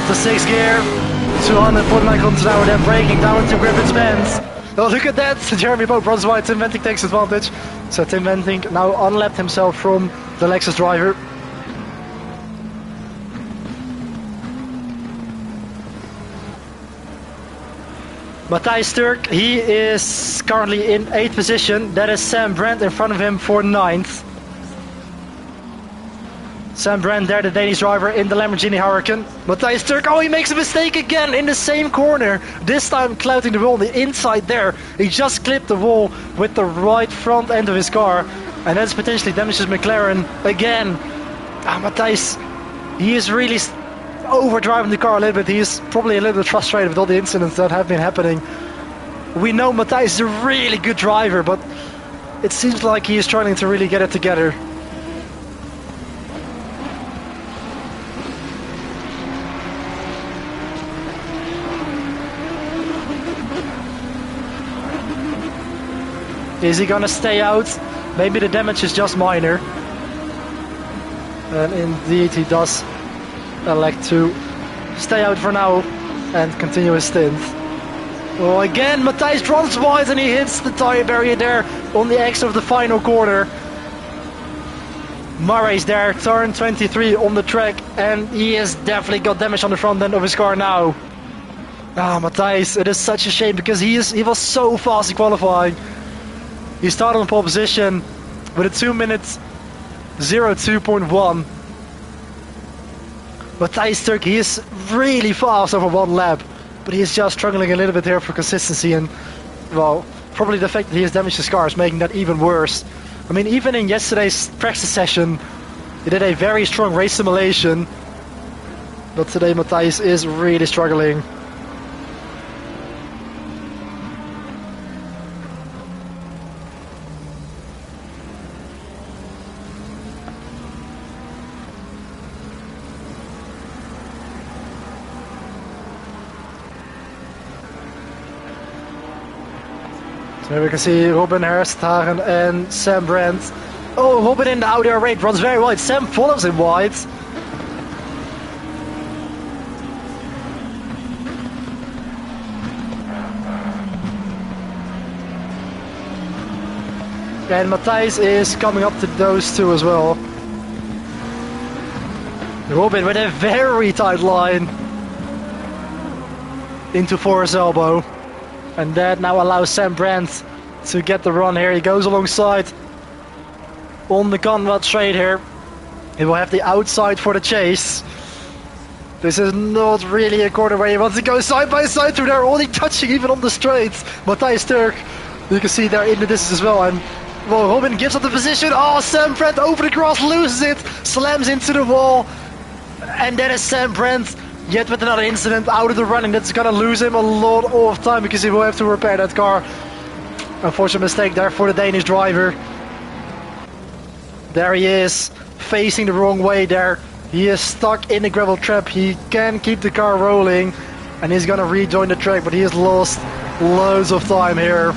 The 6th gear, 249 kilometers an hour, then braking down to Griffin's Bend. Oh, look at that! Jeremy Pope runs wide, Tim Ventic takes advantage. So Tim Ventic now unlapped himself from the Lexus driver. Matthijs Turk, he is currently in 8th position. That is Sam Brandt in front of him for 9th. Sam Brandt there, the Danish driver in the Lamborghini Huracan. Matthijs Turk, oh, he makes a mistake again in the same corner. This time clouting the wall on the inside there. He just clipped the wall with the right front end of his car. And that's potentially damages McLaren again. Matthijs, he is really overdriving the car a little bit. He is probably a little bit frustrated with all the incidents that have been happening. We know Matthijs is a really good driver, but it seems like he is struggling to really get it together. Is he gonna stay out? Maybe the damage is just minor. And indeed he does elect to stay out for now and continue his stint. Oh, again Matthijs runs wide and he hits the tire barrier there on the exit of the final corner. Murray's there, turn 23 on the track, and he has definitely got damage on the front end of his car now. Matthijs, it is such a shame because he was so fast in qualifying. He started on pole position with a 2-minute 02.1. Matthijs Turk, he is really fast over one lap, but he is just struggling a little bit here for consistency, and well, probably the fact that he has damaged his car is making that even worse. I mean, even in yesterday's practice session, he did a very strong race simulation, but today Matthijs is really struggling. So here we can see Robin Hersthagen and Sam Brandt. Oh, Robin in the Audi R8 runs very wide. Sam follows him wide. And Matthijs is coming up to those two as well. Robin with a very tight line. into Forrest's elbow. And that now allows Sam Brandt to get the run here. He goes alongside on the Conrad straight here. He will have the outside for the chase. This is not really a corner where he wants to go side by side through there, only touching even on the straights. Matthijs Turk, you can see there in the distance as well. And well, Robin gives up the position. Oh, Sam Brandt over the cross, loses it, slams into the wall. And that is Sam Brandt, yet with another incident out of the running. That's gonna lose him a lot of time because he will have to repair that car. Unfortunate mistake there for the Danish driver. There he is, facing the wrong way there. He is stuck in the gravel trap. He can keep the car rolling and he's gonna rejoin the track, but he has lost loads of time here.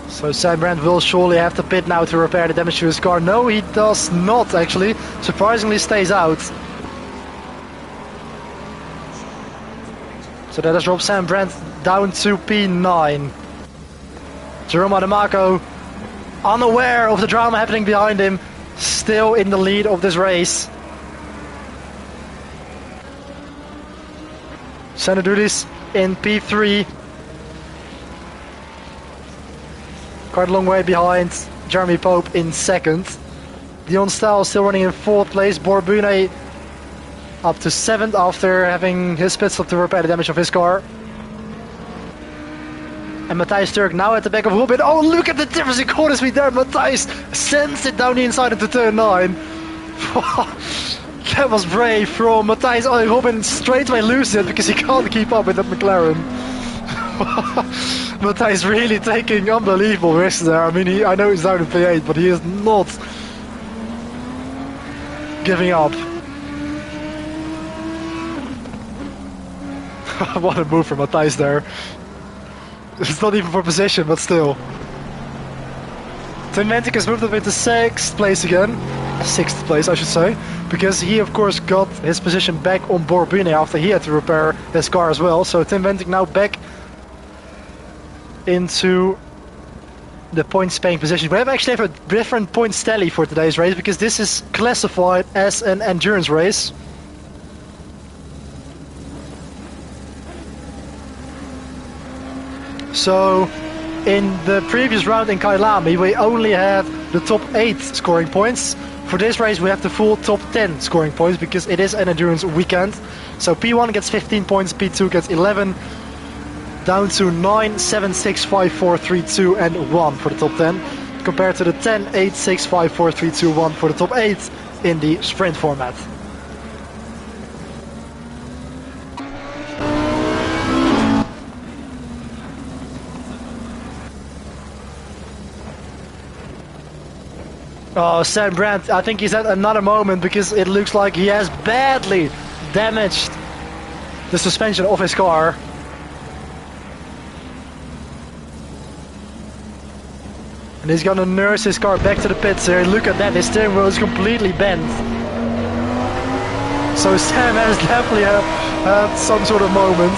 So Sam Brandt will surely have to pit now to repair the damage to his car. No, he does not actually. Surprisingly stays out. So that has dropped Sam Brandt down to P9. Jerome Ademaco, unaware of the drama happening behind him, still in the lead of this race. Senadudis in P3. Quite a long way behind Jeremy Pope in second. Dion Staal still running in fourth place. Borbune up to 7th after having his pit stop to repair the damage of his car. And Matthijs Turk now at the back of Robin. Oh, look at the difference in corner speed there. Matthijs sends it down the inside into turn 9. That was brave from Matthijs. Oh, Robin straight away loses it because he can't keep up with that McLaren. Matthijs really taking unbelievable risks there. I mean, I know he's down in P8, but he is not giving up. What a move from Matthijs there. It's not even for position, but still. Tim Ventic has moved up into 6th place again. 6th place, I should say. Because he, of course, got his position back on Borbune after he had to repair his car as well. So Tim Ventic now back into the points paying position. We actually have a different points tally for today's race because this is classified as an endurance race. So in the previous round in Kailami we only had the top 8 scoring points. For this race we have the full top 10 scoring points because it is an endurance weekend. So P1 gets 15 points, P2 gets 11, down to 9, 7, 6, 5, 4, 3, 2 and 1 for the top 10, compared to the 10, 8, 6, 5, 4, 3, 2, 1 for the top 8 in the sprint format. Oh, Sam Brandt, I think he's at another moment because it looks like he has badly damaged the suspension of his car. And he's gonna nurse his car back to the pits here. Look at that, his steering wheel is completely bent. So Sam has definitely had some sort of moment.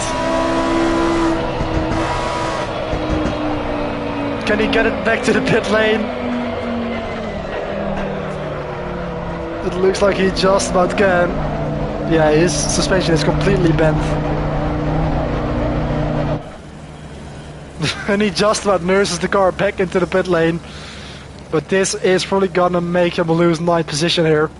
Can he get it back to the pit lane? It looks like he just about can. Yeah, his suspension is completely bent. And he just about nurses the car back into the pit lane. But this is probably gonna make him lose 9th position here.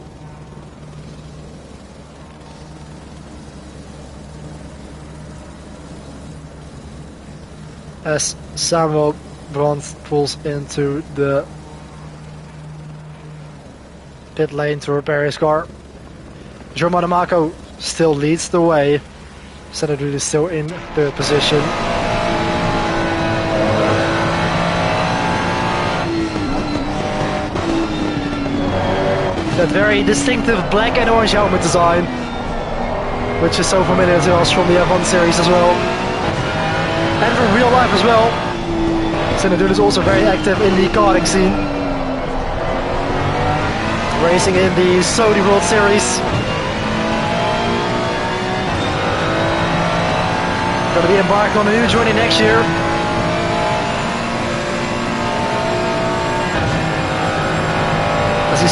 As Samuel Brandt pulls into the pit lane to repair his car. Jerome Ademaco still leads the way. Senadud is still in 3rd position. That very distinctive black and orange helmet design, which is so familiar to us from the F1 series as well, and from real life as well. Senadud is also very active in the karting scene, racing in the Saudi World Series. Going to be embarked on a new journey next year.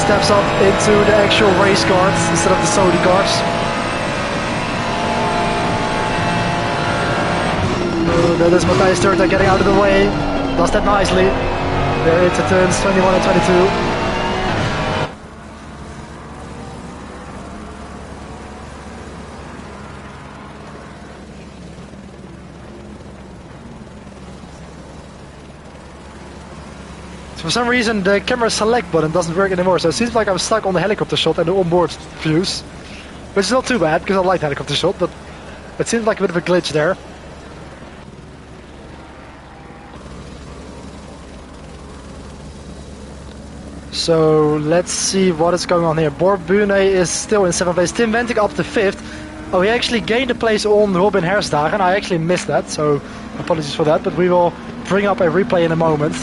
steps up into the actual race cars instead of the Saudi cars. That is Matthias Turta getting out of the way. Does that nicely. They're into turns 21 and 22. For some reason the camera select button doesn't work anymore, so it seems like I'm stuck on the helicopter shot and the onboard views. Which is not too bad, because I like the helicopter shot, but it seems like a bit of a glitch there. So let's see what is going on here. Borbune is still in 7th place, Tim Wenting up to 5th. Oh, he actually gained a place on Robin Hersdagen. I actually missed that, so apologies for that, but we will bring up a replay in a moment.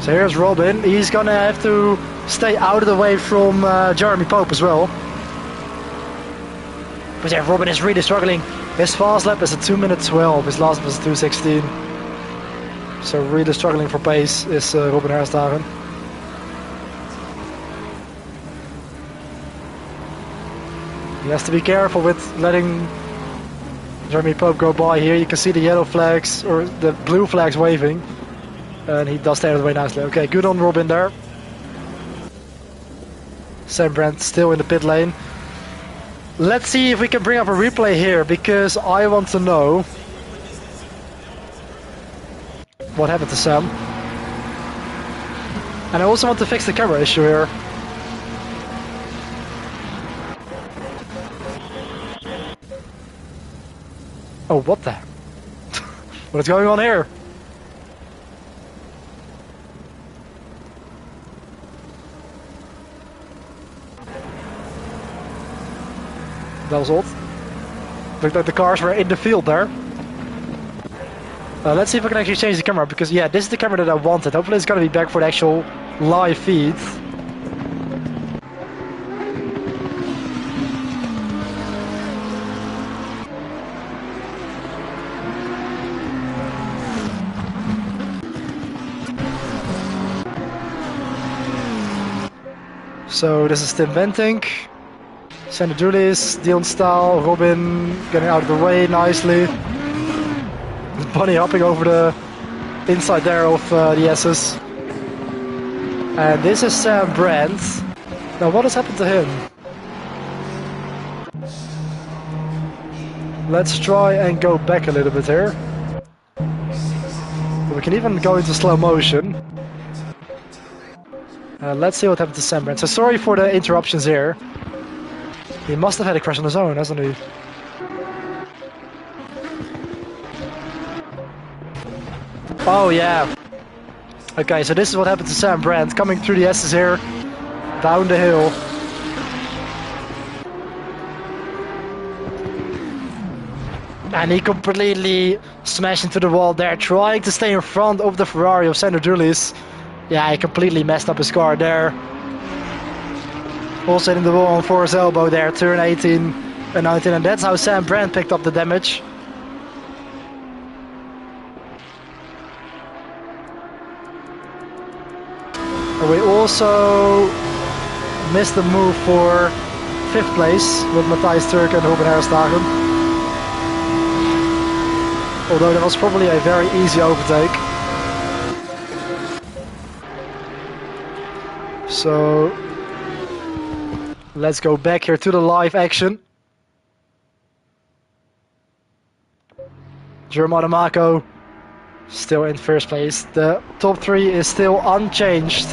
So here's Robin. He's gonna have to stay out of the way from Jeremy Pope as well. But yeah, Robin is really struggling. His fast lap is a 2:12. His last was a 2:16. So really struggling for pace is Robin Hersdagen. He has to be careful with letting Jeremy Pope go by here. You can see the yellow flags or the blue flags waving. And he does stay out of the way nicely. Okay, good on Robin there. Sam Brandt still in the pit lane. Let's see if we can bring up a replay here, because I want to know what happened to Sam. And I also want to fix the camera issue here. Oh, what the? What is going on here? That was odd. Looked like the cars were in the field there. Let's see if I can actually change the camera, because yeah, this is the camera that I wanted. Hopefully it's gonna be back for the actual live feed. So this is Tim Wenting. Sander Dulis, Dion Staal, Robin getting out of the way nicely. Bunny hopping over the inside there of the S's. And this is Sam Brandt. Now what has happened to him? Let's try and go back a little bit here. We can even go into slow motion. Let's see what happened to Sam Brandt. So sorry for the interruptions here. He must have had a crash on his own, hasn't he? Oh yeah. Okay, so this is what happened to Sam Brandt, coming through the S's here, down the hill. And he completely smashed into the wall there, trying to stay in front of the Ferrari of Sander Dulis. Yeah, he completely messed up his car there. Also hitting the wall for his elbow there, turn 18 and 19, and that's how Sam Brandt picked up the damage. And we also missed the move for 5th place with Matthias Turk and Robin Hersdagen. Although that was probably a very easy overtake. So let's go back here to the live action. Germano Marco still in 1st place. The top 3 is still unchanged.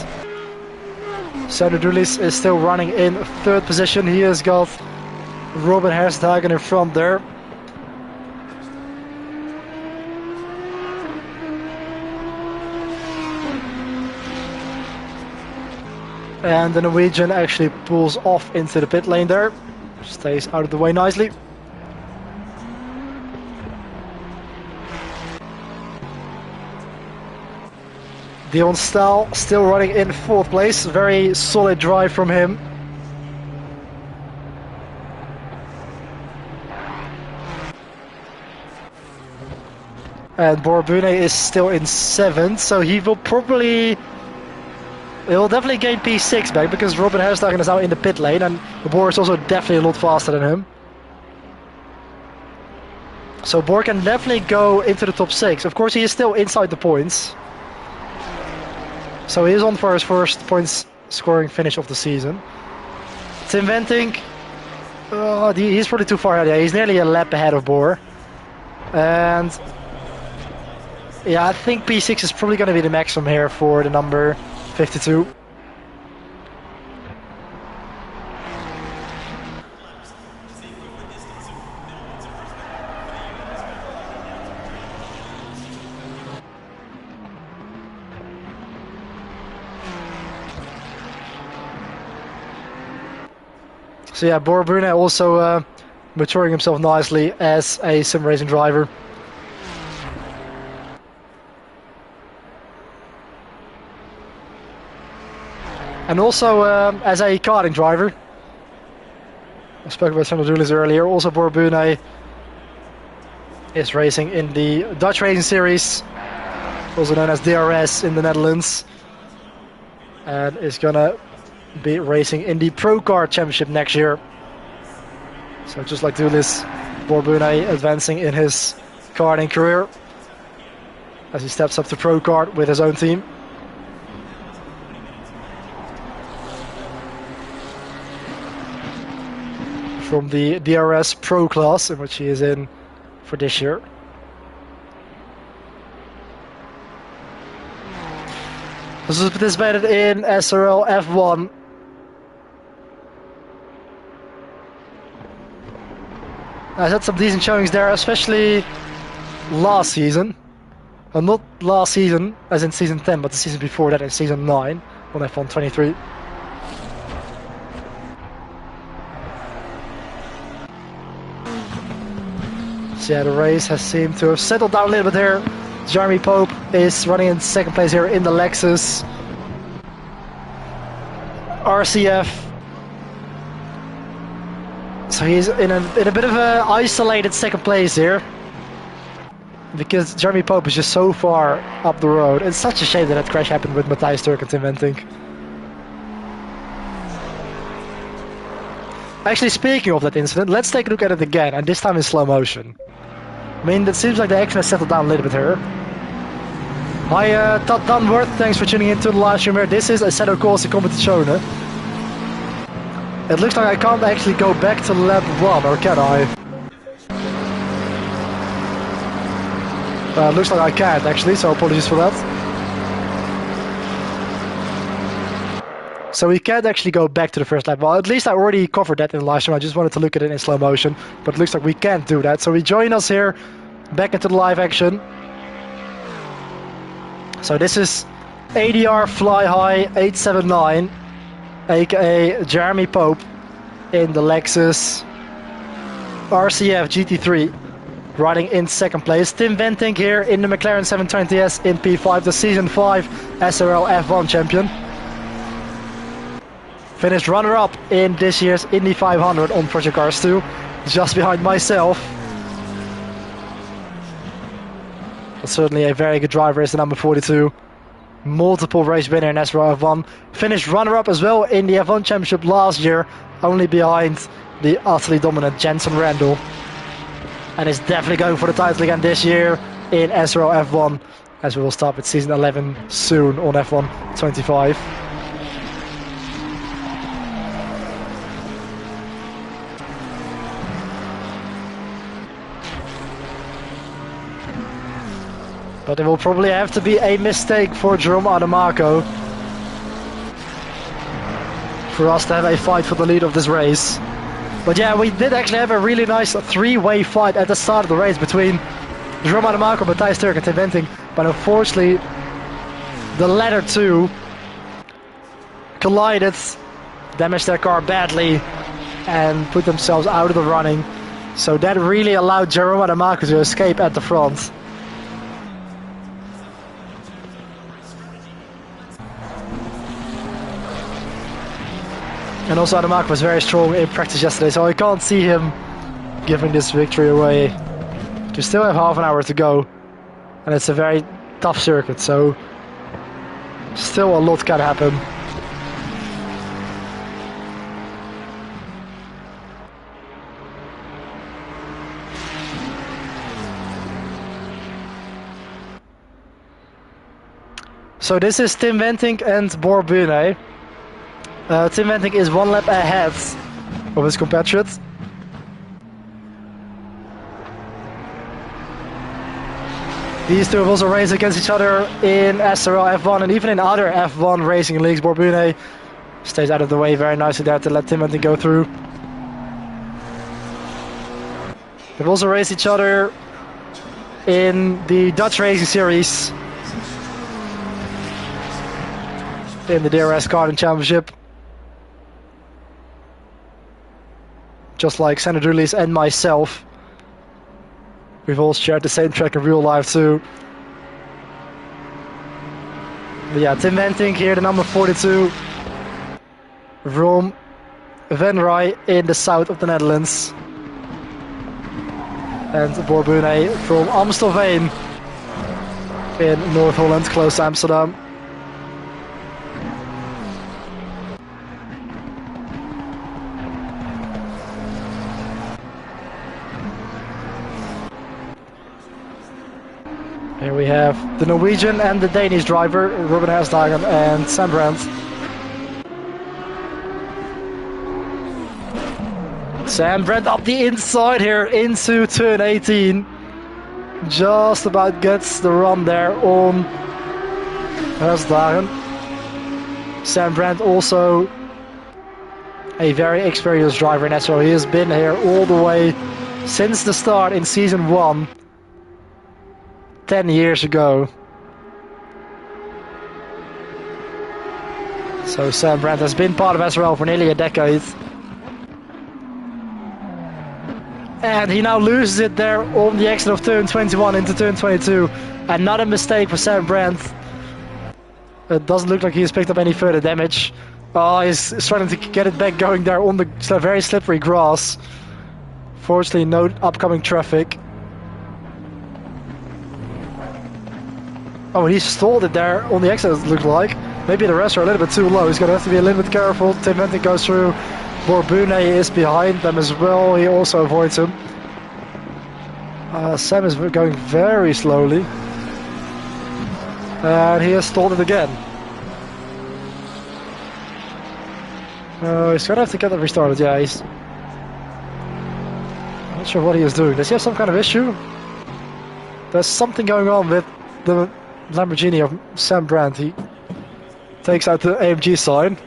Sander Dulis is still running in 3rd position. He has got Robin Hersdagen in front there. And the Norwegian actually pulls off into the pit lane there. Stays out of the way nicely. Dion Staal still running in 4th place. Very solid drive from him. And Borbune is still in 7th, so he will probably He'll definitely gain P6 back because Robin Herstagen is now in the pit lane and Boer is also definitely a lot faster than him. So Boer can definitely go into the top 6. Of course, he is still inside the points. So he is on for his first points scoring finish of the season. Tim Venting, he's probably too far ahead. Yeah, he's nearly a lap ahead of Boer. And yeah, I think P6 is probably going to be the maximum here for the number 52. So yeah, Boer Brune also maturing himself nicely as a sim racing driver. And also as a karting driver. I spoke about some of the rules earlier. Also Boer Brune is racing in the Dutch Racing Series, also known as DRS in the Netherlands. And is gonna be racing in the Pro Kart Championship next year. So just like Dulis, Boer Brune advancing in his karting career as he steps up to Pro Kart with his own team. From the DRS Pro class in which he is in for this year. This is participated in SRL F1. I had some decent showings there, especially last season. Well, not last season, as in season 10, but the season before that in season 9 on F1 23. So yeah, the race has seemed to have settled down a little bit here. Jeremy Pope is running in second place here in the Lexus. RCF. So he's in a bit of an isolated second place here. Because Jeremy Pope is just so far up the road. It's such a shame that crash happened with Matthijs Turk and Tim Venting. Actually, speaking of that incident, let's take a look at it again, and this time in slow motion. I mean, it seems like the action has settled down a little bit here. Hi, Todd Dunworth, thanks for tuning into the live stream here. This is Assetto Corsa Competizione. It looks like I can't actually go back to lap 1, or can I? Looks like I can't actually, so apologies for that. So we can't actually go back to the first lap. Well, at least I already covered that in the live stream. I just wanted to look at it in slow motion, but it looks like we can't do that. So we join us here, back into the live action. So this is ADR Fly High 879, aka Jeremy Pope, in the Lexus RCF GT3, riding in second place. Tim Venting here in the McLaren 720S in P5, the Season 5 SRL F1 champion. Finished runner-up in this year's Indy 500 on Project Cars 2, just behind myself. But certainly a very good driver is the number 42. Multiple race winner in SRL F1. Finished runner-up as well in the F1 Championship last year, only behind the utterly dominant Jenson Randall. And is definitely going for the title again this year in SRL F1, as we will start with Season 11 soon on F1 25. But it will probably have to be a mistake for Jerome Adamaco for us to have a fight for the lead of this race. But yeah, we did actually have a really nice three-way fight at the start of the race between Jerome Adamaco, Matthijs Turk and Tim Venting. But unfortunately, the latter two collided, damaged their car badly, and put themselves out of the running. So that really allowed Jerome Adamaco to escape at the front. And also Adamaco was very strong in practice yesterday, so I can't see him giving this victory away. We still have half an hour to go, and it's a very tough circuit, so Still a lot can happen. So this is Tim Wenting and Borbune. Tim Wenting is 1 lap ahead of his compatriot. These two have also raced against each other in SRL F1 and even in other F1 racing leagues. Borbune stays out of the way very nicely there to let Tim Wenting go through. They've also raced each other in the Dutch Racing Series in the DRS Karting Championship. Just like Sander Drulis and myself. We've all shared the same track in real life too. But yeah, Tim Wenting here, the number 42 from Van Rij in the south of the Netherlands. And Borbune from Amstelveen in North Holland, close to Amsterdam. Here we have the Norwegian and the Danish driver, Ruben Hersdagen and Sam Brandt. Sam Brandt up the inside here into turn 18. Just about gets the run there on Hersdagen. Sam Brandt also a very experienced driver in SRL. He has been here all the way since the start in season 1. 10 years ago. So Sam Brandt has been part of SRL for nearly a decade. And he now loses it there on the exit of turn 21 into turn 22. Another mistake for Sam Brandt. It doesn't look like he's picked up any further damage. Oh, he's starting to get it back going there on the very slippery grass. Fortunately, no upcoming traffic. Oh, and he stalled it there on the exit, it looked like. Maybe the rest are a little bit too low. He's going to have to be a little bit careful. Tim Wenting goes through. Borbune is behind them as well. He also avoids him. Sam is going very slowly. And he has stalled it again. He's going to have to get it restarted. Yeah, he's... I'm not sure what he is doing. Does he have some kind of issue? There's something going on with the Lamborghini of Sam Brandt. He takes out the AMG sign.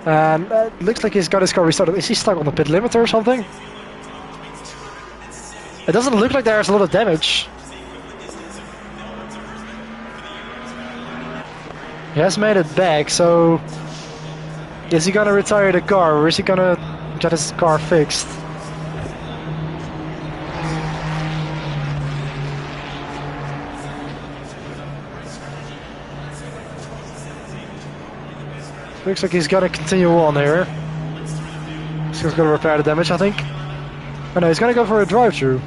And it looks like he's got his car restarted. Is he stuck on the pit limiter or something? It doesn't look like there's a lot of damage. He has made it back, so... Is he gonna retire the car or is he gonna get his car fixed? Looks like he's gonna continue on here. He's gonna repair the damage, I think. Oh no, he's gonna go for a drive-through.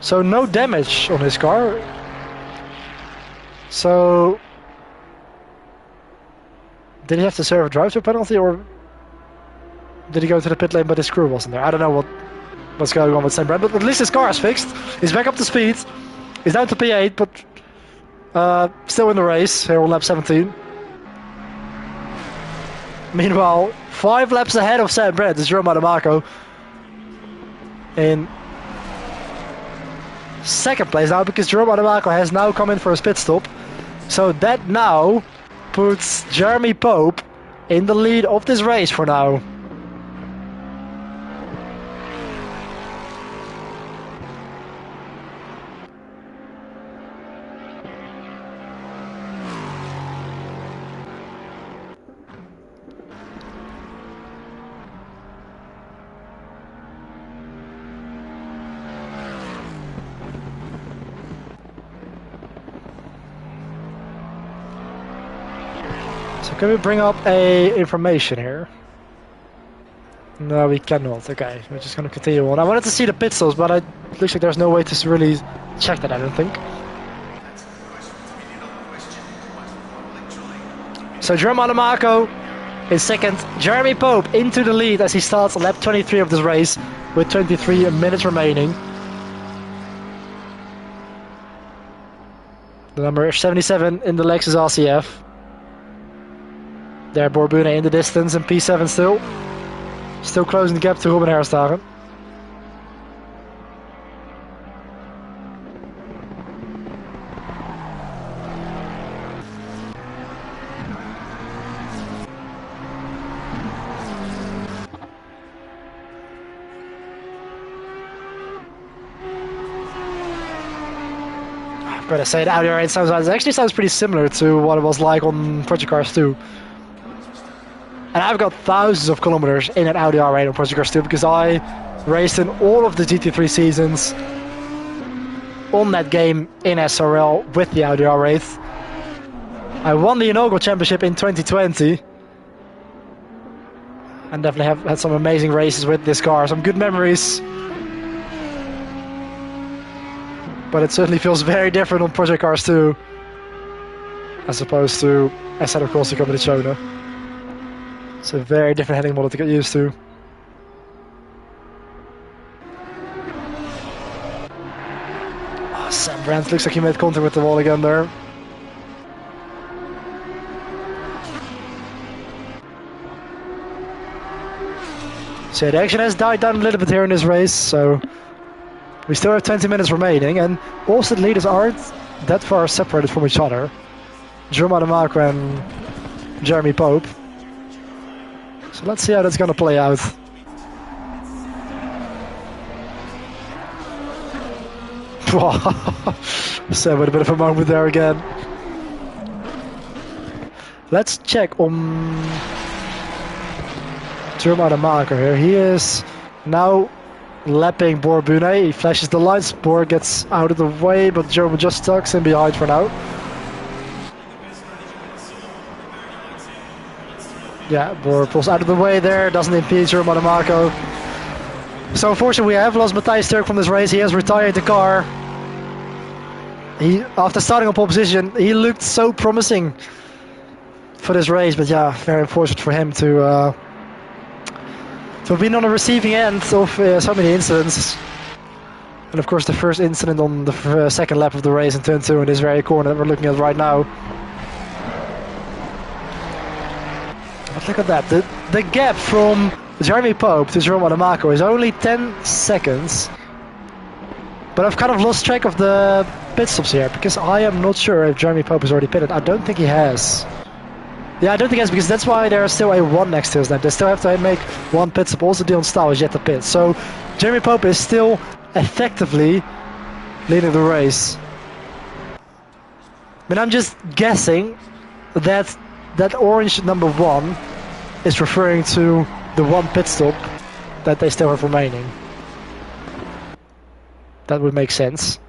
So no damage on his car. So did he have to serve a drive-through penalty, or did he go to the pit lane but his crew wasn't there? I don't know what's going on with Sam Brandt, but at least his car is fixed. He's back up to speed. He's down to P8, but still in the race here on lap 17. Meanwhile, 5 laps ahead of Sam Brandt is Jerome Adamako in second place now, because Jerome Adamako has now come in for his pit stop. So that now puts Jeremy Pope in the lead of this race for now. So can we bring up a information here? No, we cannot. Okay, we're just going to continue on. I wanted to see the pit stops, but it looks like there's no way to really check that, I don't think. So Jerome Marco is second. Jeremy Pope into the lead as he starts lap 23 of this race with 23 minutes remaining. The number 77 in the Lexus RCF. There, Borbune in the distance and P7 still. Still closing the gap to Ruben Herstagen. I've got to say, the Audi R8 actually sounds pretty similar to what it was like on Project Cars 2. And I've got thousands of kilometers in an Audi R8 on Project Cars 2 because I raced in all of the GT3 seasons on that game in SRL with the Audi R8. I won the inaugural championship in 2020 and definitely have had some amazing races with this car, some good memories. But it certainly feels very different on Project Cars 2 as opposed to SRL Corsa Competizione. It's a very different heading model to get used to. Oh, Sam Brandt looks like he made contact with the wall again there. So the action has died down a little bit here in this race, so we still have 20 minutes remaining, and also the leaders aren't that far separated from each other. Jerome Marco and Jeremy Pope. So let's see how that's going to play out. Sam with a bit of a moment there again. Let's check on Jerome Marco here. He is now lapping Borbune. He flashes the lights. Bor gets out of the way, but Jerome just tucks in behind for now. Yeah, Bor pulls out of the way there, doesn't impede Jerome Marco. So unfortunately we have lost Matthijs Turk from this race. He has retired the car. After starting on pole position, he looked so promising for this race, but yeah, very unfortunate for him to have been on the receiving end of so many incidents. And of course the first incident on the second lap of the race in turn 2 in this very corner that we're looking at right now. But look at that, the gap from Jeremy Pope to Jerome Marco is only 10 seconds. But I've kind of lost track of the pit stops here, because I am not sure if Jeremy Pope has already pitted. I don't think he has. Yeah, I don't think he has, because that's why there's still a 1 next to his name. They still have to make 1 pit stop. Also Dion Staal is yet to pit. So Jeremy Pope is still effectively leading the race. But I'm just guessing that that orange number 1 is referring to the 1 pit stop that they still have remaining. That would make sense.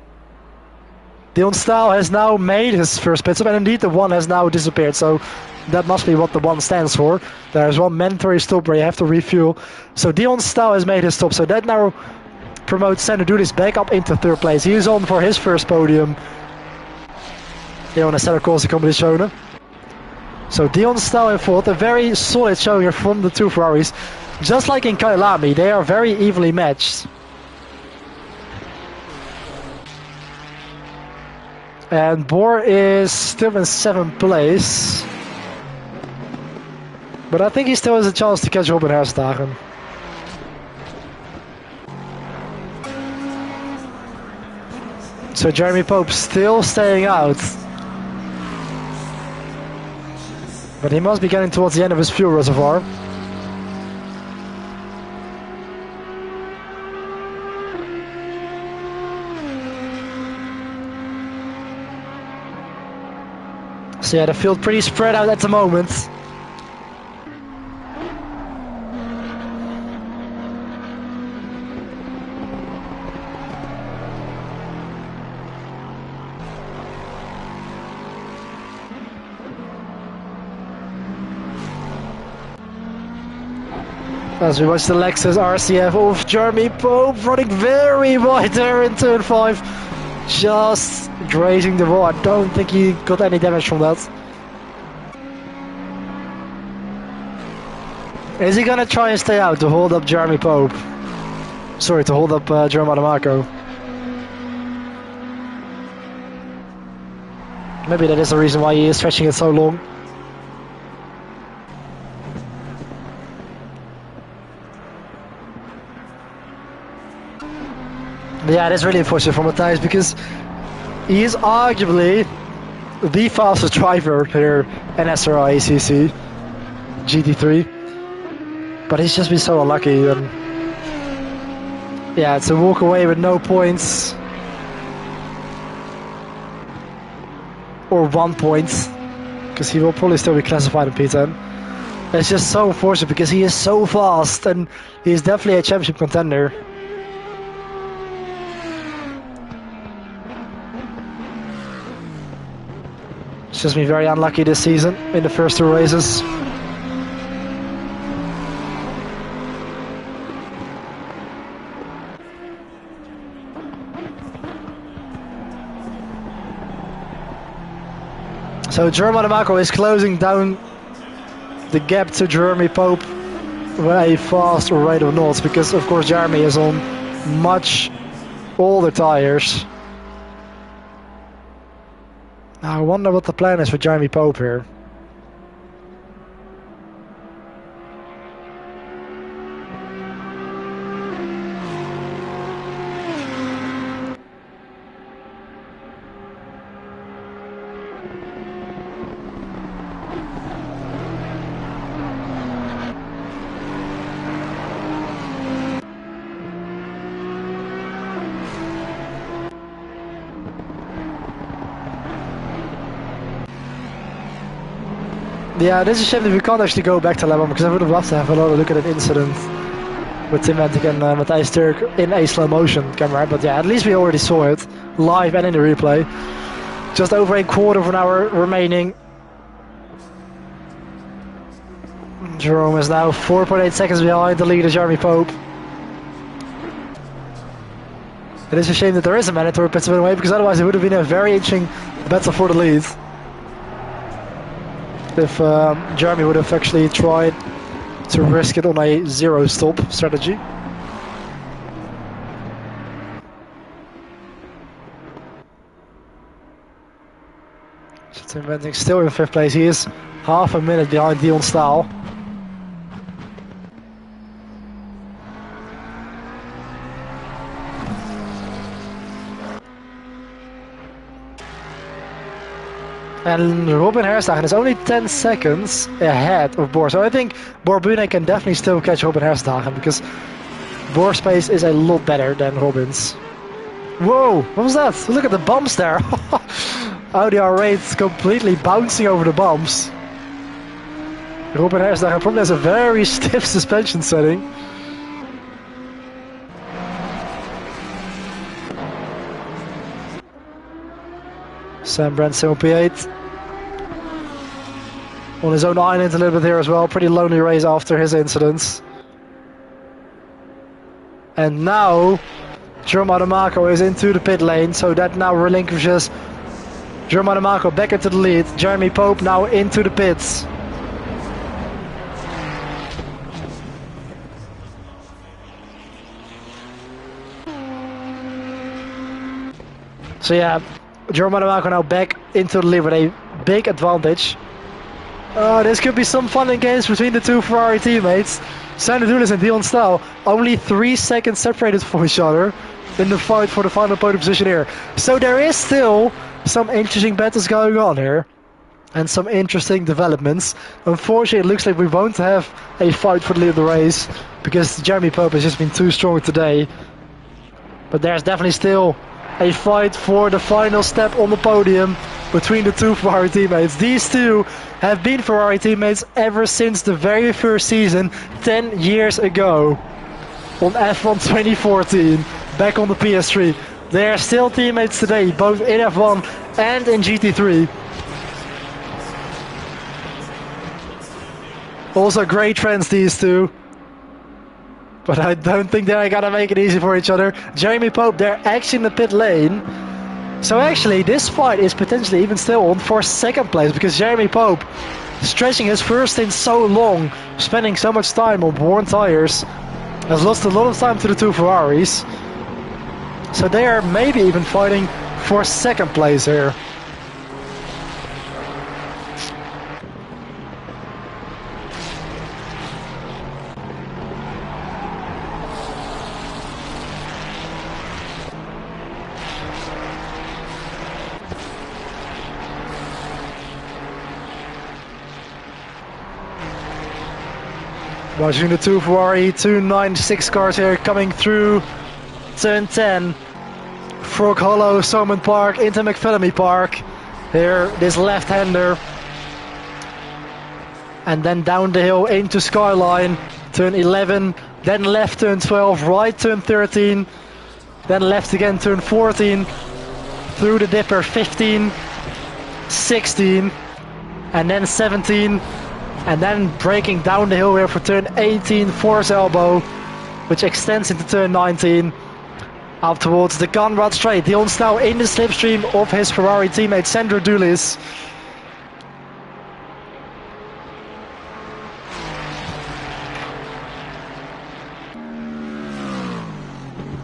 Dion Staal has now made his first pit stop, and indeed the 1 has now disappeared, so that must be what the 1 stands for. There is 1 mandatory stop where you have to refuel. So Dion Staal has made his stop, so that now promotes Sander Dulis back up into 3rd place. He is on for his first podium here on the SRL Corsa Competizione. So Dion Staal in 4th, a very solid showing here from the 2 Ferraris. Just like in Kyalami, they are very evenly matched. And Bor is still in 7th place. But I think he still has a chance to catch Ruben Herstagen. So Jeremy Pope still staying out. But he must be getting towards the end of his fuel reservoir. So yeah, the field pretty spread out at the moment. As we watch the Lexus RCF of Jeremy Pope running very wide there in turn 5. Just grazing the wall. I don't think he got any damage from that. Is he gonna try and stay out to hold up Jeremy Pope? Sorry, to hold up Jerome Adamaco. Maybe that is the reason why he is stretching it so long. But yeah, it is really unfortunate for Matthijs because he is arguably the fastest driver here in SRL ACC GT3. But he's just been so unlucky. And yeah, to walk away with no points. Or 1 point. Because he will probably still be classified in P10. It's just so unfortunate because he is so fast. And he is definitely a championship contender. It's just been very unlucky this season in the first 2 races. So Jerome Adamaco is closing down the gap to Jeremy Pope with a fast rate of knots because of course Jeremy is on much older tires. Now I wonder what the plan is for Jeremy Pope here. Yeah, this is a shame that we can't actually go back to lap 1 because I would have loved to have another look at an incident with Tim Ventic and Matthijs Turk in a slow motion camera. But yeah, at least we already saw it live and in the replay. Just over a quarter of an hour remaining. Jerome is now 4.8 seconds behind the leader, Jeremy Pope. It is a shame that there is a mandatory pit spin away because otherwise it would have been a very interesting battle for the lead. If Jeremy would have actually tried to risk it on a zero stop strategy. So Tim Venting still in 5th place. He is half a minute behind Dion Staal. And Robin Herstagen is only 10 seconds ahead of Boer. So I think Boer Bune can definitely still catch Robin Herstagen because Boer's pace is a lot better than Robin's. Whoa, what was that? Look at the bumps there. Audi R8 completely bouncing over the bumps. Robin Herstagen probably has a very stiff suspension setting. Sam Branson on P8. On his own island a little bit here as well. Pretty lonely race after his incidents. And now Jerome Adamaco is into the pit lane, so that now relinquishes Jerome Adamaco back into the lead. Jeremy Pope now into the pits. So yeah, Jerome Adamaco now back into the lead with a big advantage. This could be some fun and games between the two Ferrari teammates. Sander Doulis and Dion Staal only 3 seconds separated from each other in the fight for the final podium position here. So there is still some interesting battles going on here and some interesting developments. Unfortunately, it looks like we won't have a fight for the lead of the race because Jeremy Pope has just been too strong today. But there's definitely still a fight for the final step on the podium between the two Ferrari teammates. These two have been Ferrari teammates ever since the very first season 10 years ago on F1 2014, back on the PS3. They are still teammates today, both in F1 and in GT3. Also great friends, these two. But I don't think they're gonna make it easy for each other. Jeremy Pope, they're actually in the pit lane. So actually, this fight is potentially even still on for second place because Jeremy Pope stretching his first stint so long, spending so much time on worn tires, has lost a lot of time to the two Ferraris. So they are maybe even fighting for second place here. Watching the two Ferrari 296 cars here coming through turn 10. Frog Hollow, Salmon Park into McPhillamy Park. Here, this left-hander. And then down the hill into Skyline, turn 11. Then left turn 12, right turn 13. Then left again turn 14. Through the dipper 15, 16. And then 17. And then braking down the hill here for turn 18, Force Elbow, which extends into turn 19. Up towards the Conrad Straight. Dion's now in the slipstream of his Ferrari teammate Sandro Dulis.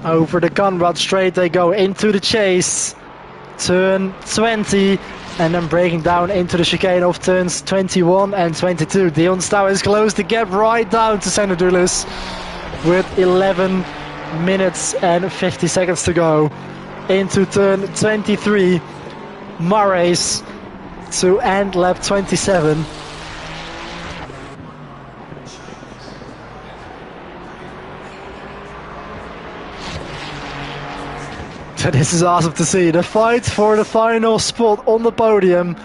Over the Conrad Straight they go into the chase. Turn 20. And then breaking down into the chicane of turns 21 and 22. Dion Stow has closed the gap right down to Sandro Dulis with 11 minutes and 50 seconds to go. Into turn 23. Murray's to end lap 27. So this is awesome to see. The fight for the final spot on the podium.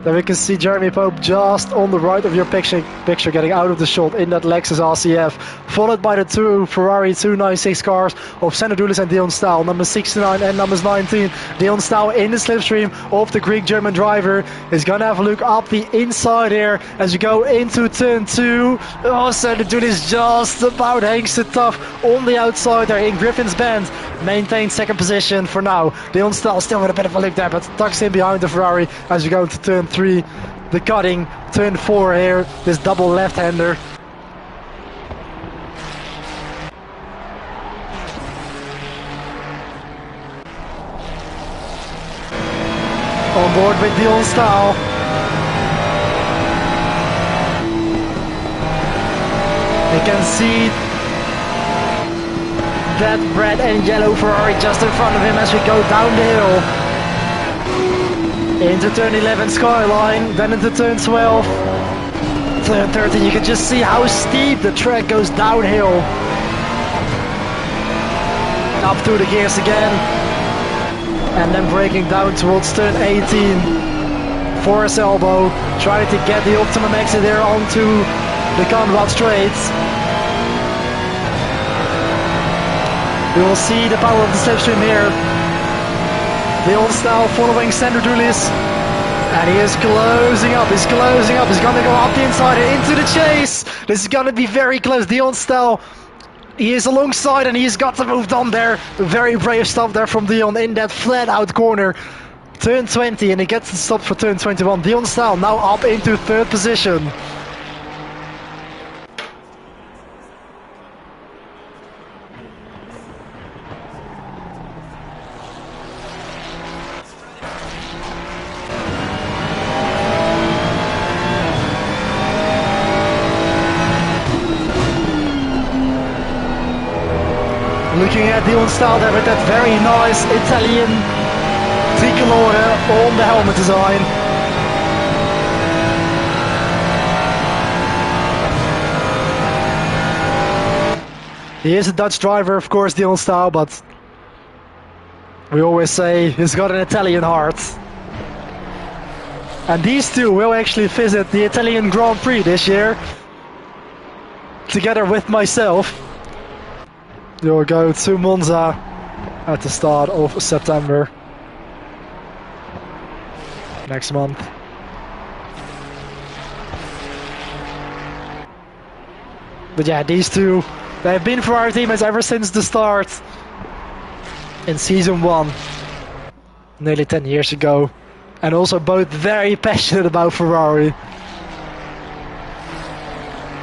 Then we can see Jeremy Pope just on the right of your picture getting out of the shot in that Lexus RCF. Followed by the two Ferrari 296 cars of Sandro Dulis and Dion Staal. Number 69 and numbers 19. Dion Staal in the slipstream of the Greek-German driver. Is going to have a look up the inside here as you go into turn 2. Oh, Sandro Dulis just about hangs it tough on the outside there in Griffin's Bend. Maintains second position for now. Dion Staal still with a bit of a look there, but tucks in behind the Ferrari as you go into turn 3. The cutting, turn 4 here, this double left-hander. On board with Dion Staal. You can see that red and yellow Ferrari just in front of him as we go down the hill. Into turn 11 Skyline, then into turn 12. Turn 13, you can just see how steep the track goes downhill. Up through the gears again. And then braking down towards turn 18. Force Elbow, trying to get the optimum exit there onto the Conrad Straits. We will see the power of the slipstream here. Dion Staal following Sandro Dulis. And he is closing up, he's closing up. He's going to go up the inside and into the chase. This is going to be very close. Dion Staal, he is alongside and he's got to move on there. Very brave stuff there from Dion in that flat out corner. Turn 20 and he gets the stop for turn 21. Dion Staal now up into third position. Looking at Dion Staal there with that very nice Italian tricolore on the helmet design. He is a Dutch driver, of course, Dion Staal, but we always say he's got an Italian heart. And these two will actually visit the Italian Grand Prix this year, together with myself. You'll go to Monza at the start of September next month. But yeah, these two, they have been Ferrari teammates ever since the start in season 1, nearly 10 years ago, and also both very passionate about Ferrari.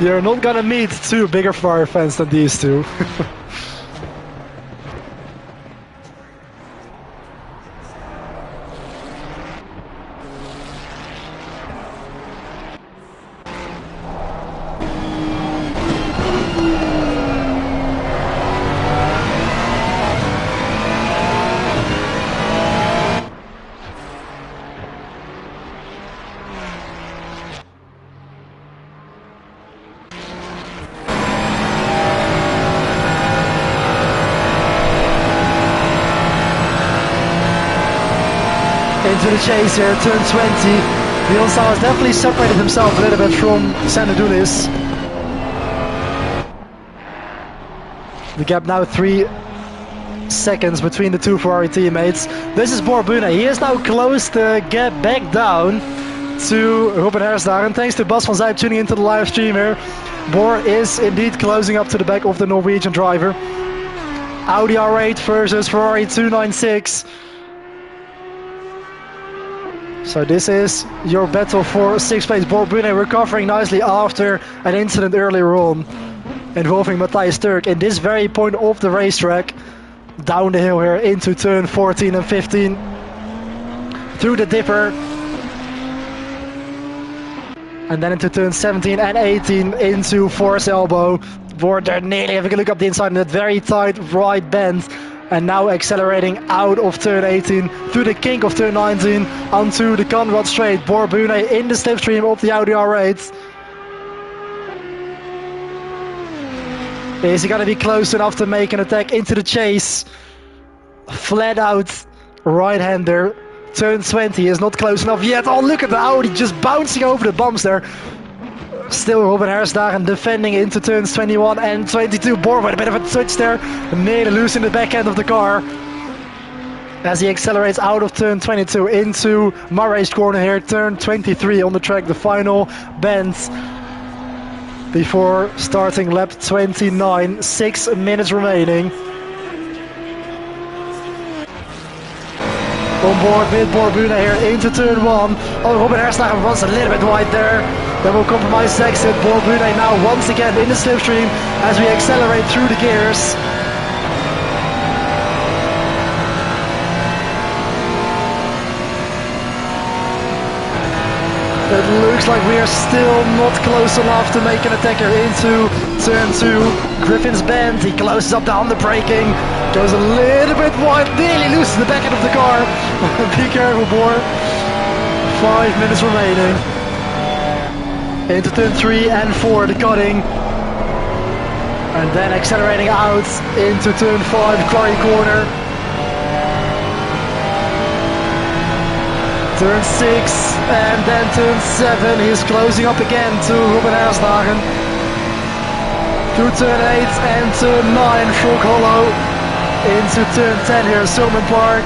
You're not gonna meet two bigger Ferrari fans than these two. Into the chase here, turn 20. Nielsen has definitely separated himself a little bit from Sanadulis. The gap now 3 seconds between the two Ferrari teammates. This is Borbune. He has now closed the gap back down to Robin Hersdagen. Thanks to Bas van Zijp tuning into the live stream here. Bor is indeed closing up to the back of the Norwegian driver. Audi R8 versus Ferrari 296. So this is your battle for 6th place. Borbune recovering nicely after an incident earlier on involving Matthias Turk in this very point of the racetrack. Down the hill here into turn 14 and 15. Through the dipper. And then into turn 17 and 18 into Force Elbow. They're nearly having a look up the inside in that very tight right bend. And now accelerating out of turn 18 through the kink of turn 19 onto the Conrad Straight. Borbune in the slipstream of the Audi R8. Is he going to be close enough to make an attack into the chase? Flat out right-hander. Turn 20 is not close enough yet. Oh, look at the Audi just bouncing over the bumps there. Still Robin Hersdagen defending into turns 21 and 22. Bor with a bit of a touch there. Nearly losing the back end of the car. As he accelerates out of turn 22 into Murray's corner here. Turn 23 on the track, the final bend. Before starting lap 29, 6 minutes remaining. On board with Borbune here into turn 1. Oh, Robin Hersdagen runs a little bit wide there. Then will compromise exit. Borbune now once again in the slipstream as we accelerate through the gears. It looks like we are still not close enough to make an attacker into turn 2. Griffin's bend, he closes up down the braking, goes a little bit wide, nearly loses the back end of the car. Be careful, Bor. 5 minutes remaining. Into turn 3 and 4, the cutting. And then accelerating out into turn 5, quarry corner. Turn 6 and then turn 7, he's closing up again to Robin Hersdagen. Through turn 8 and turn 9, Frog Hollow. Into turn 10 here, Silman Park.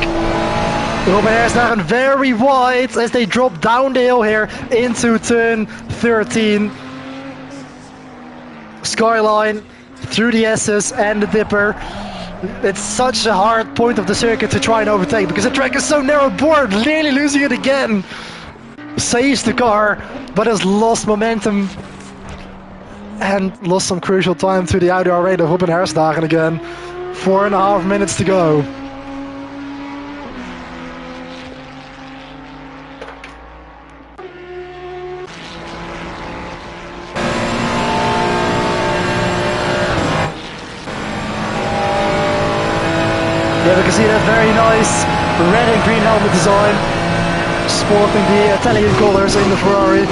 Robin Hersdagen very wide as they drop down the hill here into turn 13. Skyline through the S's and the dipper. It's such a hard point of the circuit to try and overtake because the track is so narrow. Bor nearly losing it again. Saves the car, but has lost momentum and lost some crucial time to the Audi R8 of Robin Hersdagen again. 4.5 minutes to go. Yeah, we can see that very nice red and green helmet design, sporting the Italian colors in the Ferrari.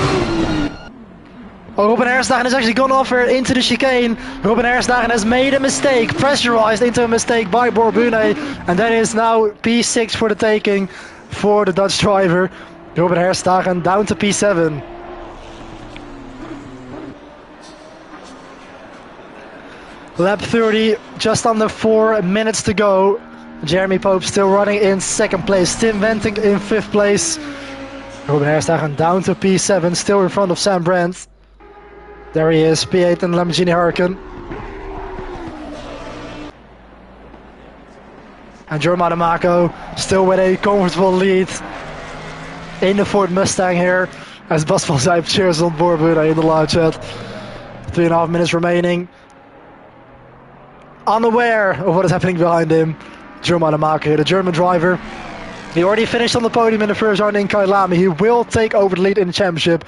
Oh, Robin Hersdagen has actually gone off here into the chicane. Robin Hersdagen has made a mistake, pressurized into a mistake by Borbune, and that is now P6 for the taking for the Dutch driver. Robin Hersdagen down to P7. Lap 30, just under 4 minutes to go. Jeremy Pope still running in second place. Tim Wenting in fifth place. Robin Hersdagen down to P7, still in front of Sam Brandt. There he is, P8 and Lamborghini Huracan. And Germano Marco still with a comfortable lead in the Ford Mustang here. As Bas van Zijp cheers on Borbune in the live chat. 3.5 minutes remaining. Unaware of what is happening behind him. Jerome Ademake, the German driver. He already finished on the podium in the first round in Kailami. He will take over the lead in the championship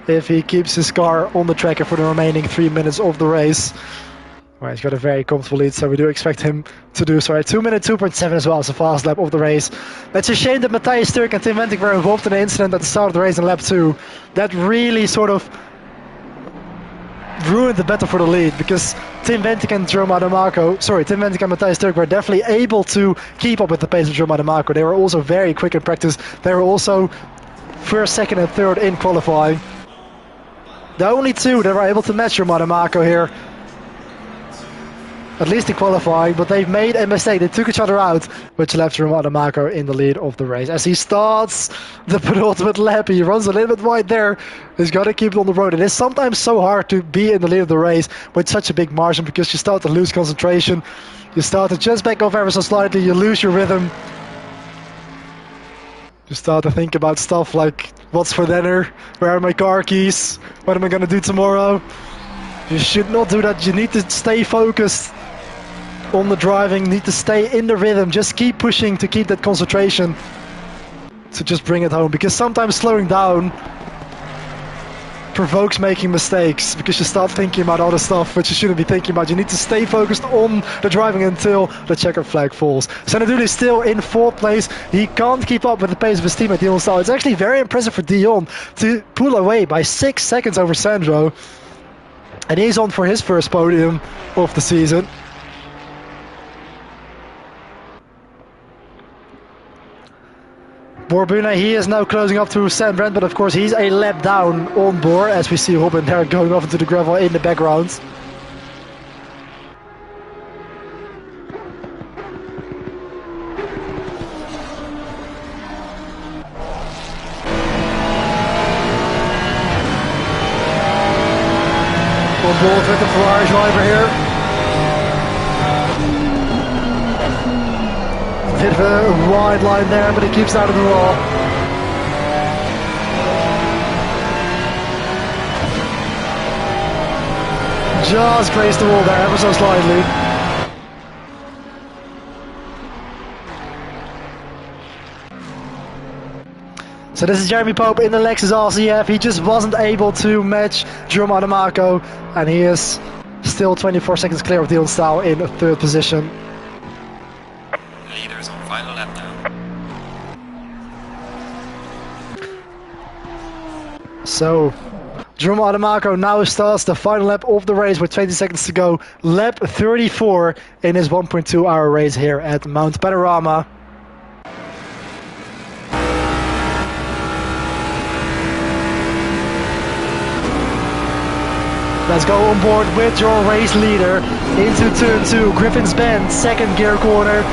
if he keeps his car on the track for the remaining 3 minutes of the race. Well, he's got a very comfortable lead, so we do expect him to do so. 2 minute 2.7 as well as the fast lap of the race. It's a shame that Matthias Turk and Tim Wentic were involved in the incident at the start of the race in lap 2. That really sort of ruined the battle for the lead, because Tim Wentic and Tim Wentic and Matthias Turk were definitely able to keep up with the pace of Jerome Ademake. They were also very quick in practice. They were also first, second and third in qualifying. The only two that were able to match Jerome Ademake here, at least in qualifying, but they've made a mistake. They took each other out, which left Jerome Ademake in the lead of the race. As he starts the penultimate lap, he runs a little bit wide there. He's got to keep it on the road. It is sometimes so hard to be in the lead of the race with such a big margin, because you start to lose concentration. You start to just back off ever so slightly. You lose your rhythm. You start to think about stuff like, what's for dinner? Where are my car keys? What am I going to do tomorrow? You should not do that. You need to stay focused on the driving, need to stay in the rhythm, just keep pushing to keep that concentration to just bring it home, because sometimes slowing down provokes making mistakes, because you start thinking about other stuff which you shouldn't be thinking about. You need to stay focused on the driving until the checkered flag falls. Sanadulu is still in 4th place. He can't keep up with the pace of his teammate Dion Staal. It's actually very impressive for Dion to pull away by 6 seconds over Sandro, and he's on for his first podium of the season. Borbuna, he is now closing up to Sam Brent, but of course he's a lap down on board, as we see Robin there going off into the gravel in the background. On board with the Ferrari driver here. Bit of a wide line there, but he keeps out of the wall. Just grazed the wall there ever so slightly. So this is Jeremy Pope in the Lexus RCF. He just wasn't able to match Jerome Ademake, and he is still 24 seconds clear of Dion Staal in 3rd position. Leaders on final lap now. So Jerome Ademake now starts the final lap of the race with 20 seconds to go. Lap 34 in his 1.2 hour race here at Mount Panorama. Let's go on board with your race leader into turn 2, Griffin's Bend, 2nd gear corner.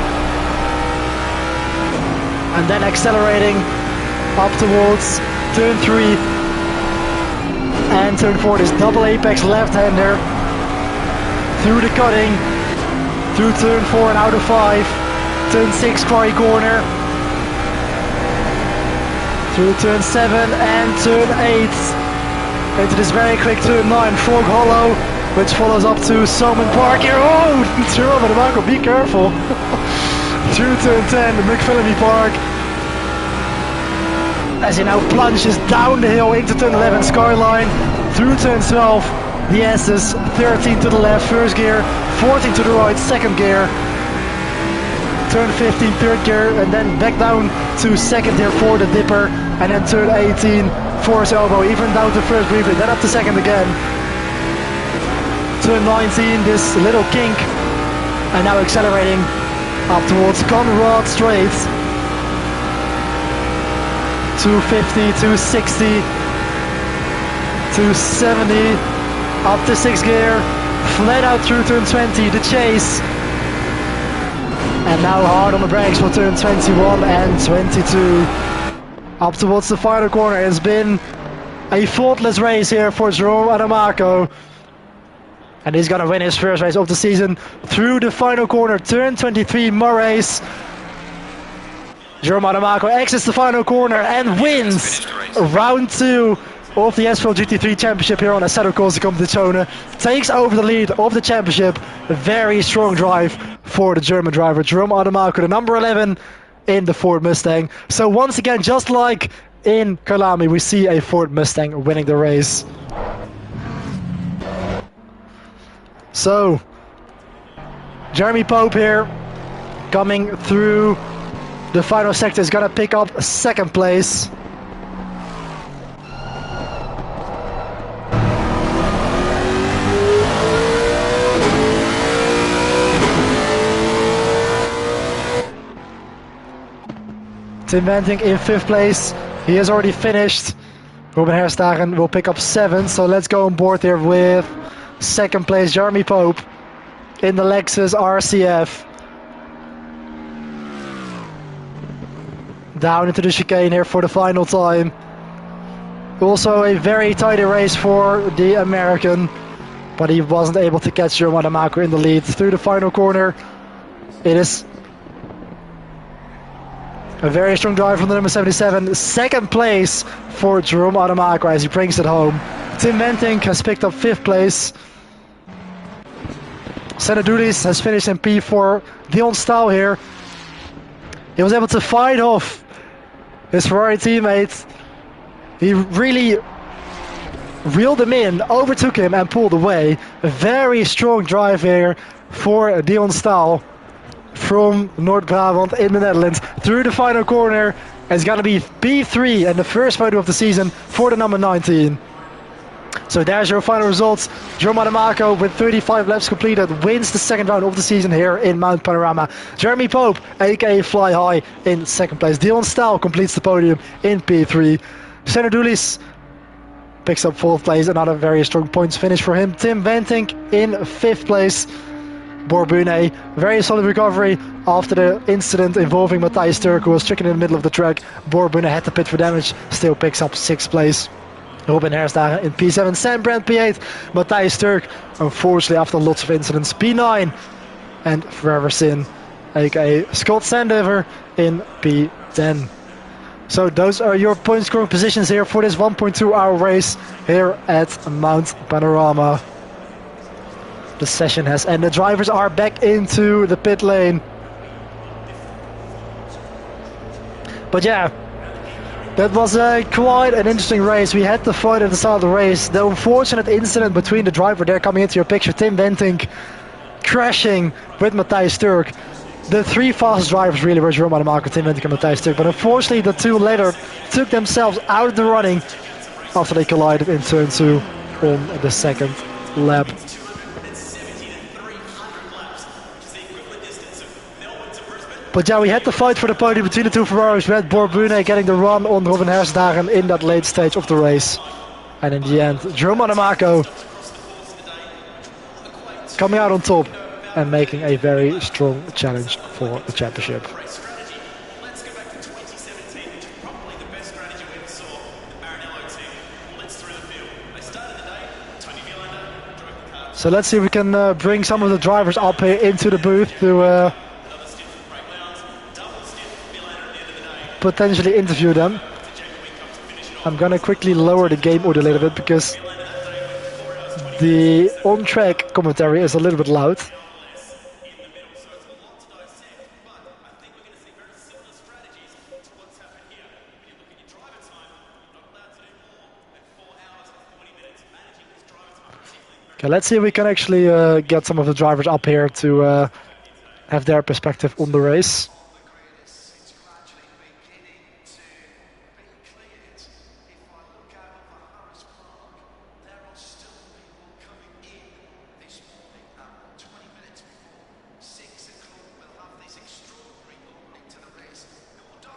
And then accelerating up towards turn 3 and turn 4. This double apex left-hander through the cutting, through turn 4 and out of 5, turn 6 quarry corner, through turn 7 and turn 8. Into this very quick turn 9, Frog Hollow, which follows up to Salmon Park here. Oh, Jerome Ademake, be careful. Through turn 10, McPhillamy Park. As he now plunges down the hill into turn 11, Skyline. Through turn 12, the S's, 13 to the left, 1st gear, 14 to the right, 2nd gear. Turn 15, 3rd gear, and then back down to 2nd gear for the dipper. And then turn 18, 4th elbow, even down to 1st briefly, then up to 2nd again. Turn 19, this little kink, and now accelerating up towards Conrad Straight. 250, 260, 270, up to 6th gear, flat out through turn 20, the chase. And now hard on the brakes for turn 21 and 22. Up towards the final corner. It's been a faultless race here for Jerome Ademake. And he's going to win his first race of the season through the final corner. Turn 23, Murray's. Jerome Ademake exits the final corner and wins round 2 of the SRL GT3 Championship here on Assetto Corsa Competizione, takes over the lead of the championship. A very strong drive for the German driver Jerome Ademaker, the number 11 in the Ford Mustang. So once again, just like in Kalami, we see a Ford Mustang winning the race. So Jeremy Pope here, coming through the final sector, is gonna pick up second place. Tim Venting in 5th place. He has already finished. Ruben Herstagen will pick up 7th. So let's go on board here with 2nd place Jeremy Pope in the Lexus RCF. Down into the chicane here for the final time. Also a very tight race for the American, but he wasn't able to catch Jerome Ademaker in the lead through the final corner. It is a very strong drive from the number 77. 2nd place for Jerome Ademaker as he brings it home. Tim Venting has picked up 5th place. Senadulis has finished in P4. Dion Staal here. He was able to fight off his Ferrari teammate. He really reeled him in, overtook him and pulled away. A very strong drive here for Dion Staal from Noord-Brabant in the Netherlands through the final corner. It's going to be P3 and the first photo of the season for the number 19. So there's your final results. Jerome Ademaker with 35 laps completed wins the 2nd round of the season here in Mount Panorama. Jeremy Pope, aka Fly High, in 2nd place. Dion Staal completes the podium in P3. Senadulis picks up 4th place, another very strong points finish for him. Tim Venting in 5th place. Borbune, very solid recovery after the incident involving Matthijs Turk, who was stricken in the middle of the track. Borbune had to pit for damage, still picks up 6th place. Robin Herstagen in P7, Sam Brandt P8, Matthijs Turk, unfortunately after lots of incidents, P9, and Forever Sin, aka Scott Sandover, in P10. So those are your point scoring positions here for this 1.2 hour race here at Mount Panorama. The session has ended. Drivers are back into the pit lane. But yeah, that was quite an interesting race. We had the fight at the start of the race. The unfortunate incident between the driver there coming into your picture, Tim Venting, crashing with Matthijs Turk. The 3 fastest drivers really were Jerome Ademaker, Tim Venting and Matthijs Turk. But unfortunately the 2 later took themselves out of the running after they collided in turn 2 on the 2nd lap. But yeah, we had the fight for the podium between the 2 Ferraris, with Borbune getting the run on Robin Herstagen in that late stage of the race. And in the end, Jerome Ademaker coming out on top and making a very strong challenge for the championship. So let's see if we can bring some of the drivers up here into the booth to potentially interview them. I'm gonna quickly lower the game audio a little bit because the on-track commentary is a little bit loud. Okay, let's see if we can actually get some of the drivers up here to have their perspective on the race.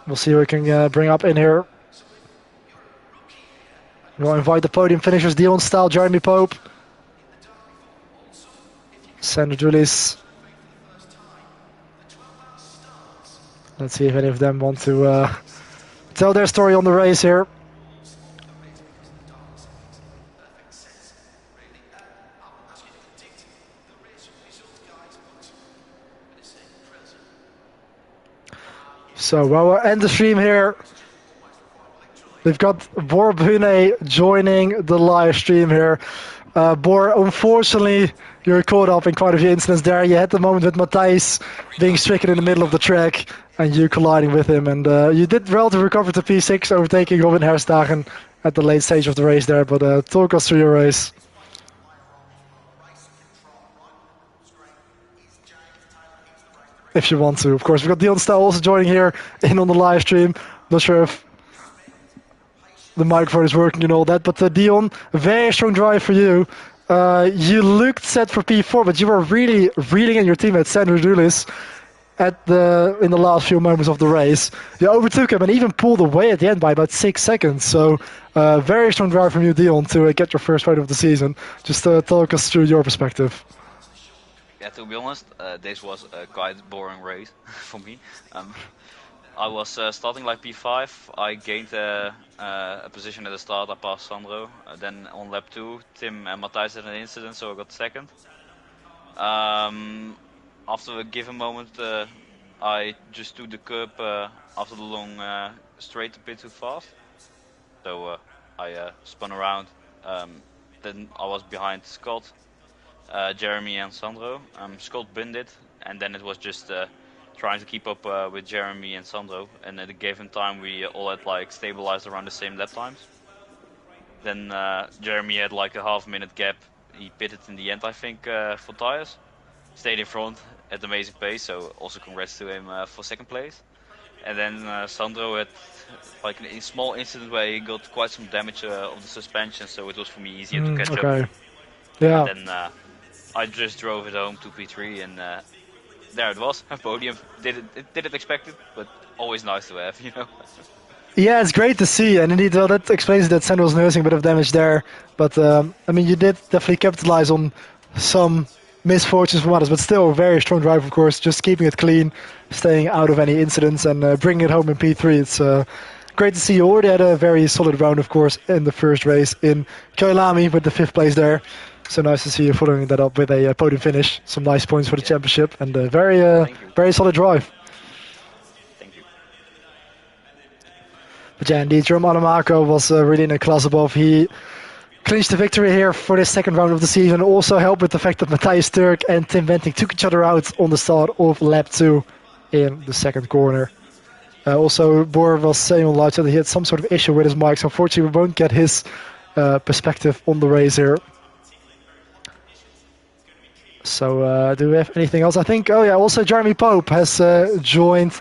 We'll see who we can bring up in here. We'll invite the podium finishers, Dion Staal, Jeremy Pope, Sander Julis. Let's see if any of them want to tell their story on the race here. So while we'll end the stream here, We've got Bor Brune joining the live stream here. Bor, unfortunately, you're caught up in quite a few incidents there. You had the moment with Matthijs being stricken in the middle of the track and you colliding with him. And you did relatively recover to P6, overtaking Robin Herstagen at the late stage of the race there. But talk us through your race. If you want to, of course. We've got Dion Staal also joining here in on the live stream. Not sure if the microphone is working and all that, but Dion, very strong drive for you. You looked set for P4, but you were really reeling in your teammate Sandro Dulis in the last few moments of the race. You overtook him and even pulled away at the end by about 6 seconds. So very strong drive from you, Dion, to get your first fight of the season. Just talk us through your perspective. Yeah, to be honest, this was a quite boring race for me. I was starting like P5. I gained a position at the start. I passed Sandro. Then on lap 2, Tim and Matthijs had an incident, so I got second. After a given moment, I just took the curb after the long straight a bit too fast. So I spun around. Then I was behind Scott, Jeremy and Sandro. Scott binned it, and then it was just trying to keep up with Jeremy and Sandro, and at a given time we all had like stabilized around the same lap times. Then Jeremy had like a half-minute gap. He pitted in the end, I think, for tires. Stayed in front at amazing pace, so also congrats to him for second place. And then Sandro had like a small incident where he got quite some damage of the suspension, so it was for me easier to catch up. Yeah. And then I just drove it home to P3, and there it was, a podium. Didn't expect it, but always nice to have, you know. Yeah, it's great to see, and indeed, well, that explains that Sandro was nursing a bit of damage there. But I mean, you did definitely capitalize on some misfortunes from others, but still a very strong drive, of course. Just keeping it clean, staying out of any incidents, and bringing it home in P3. It's great to see. You already had a very solid round, of course, in the first race in Kyolami with the 5th place there. So nice to see you following that up with a podium finish. Some nice points for the championship, and a very solid drive. Thank you. But yeah, indeed, Jerome Adamako was really in a class above. He clinched the victory here for the second round of the season. Also helped with the fact that Matthijs Turk and Tim Wenting took each other out on the start of lap 2 in the second corner. Also, Bor was saying on live that he had some sort of issue with his mic, so unfortunately we won't get his perspective on the race here. So do we have anything else? I think, oh yeah, also Jeremy Pope has joined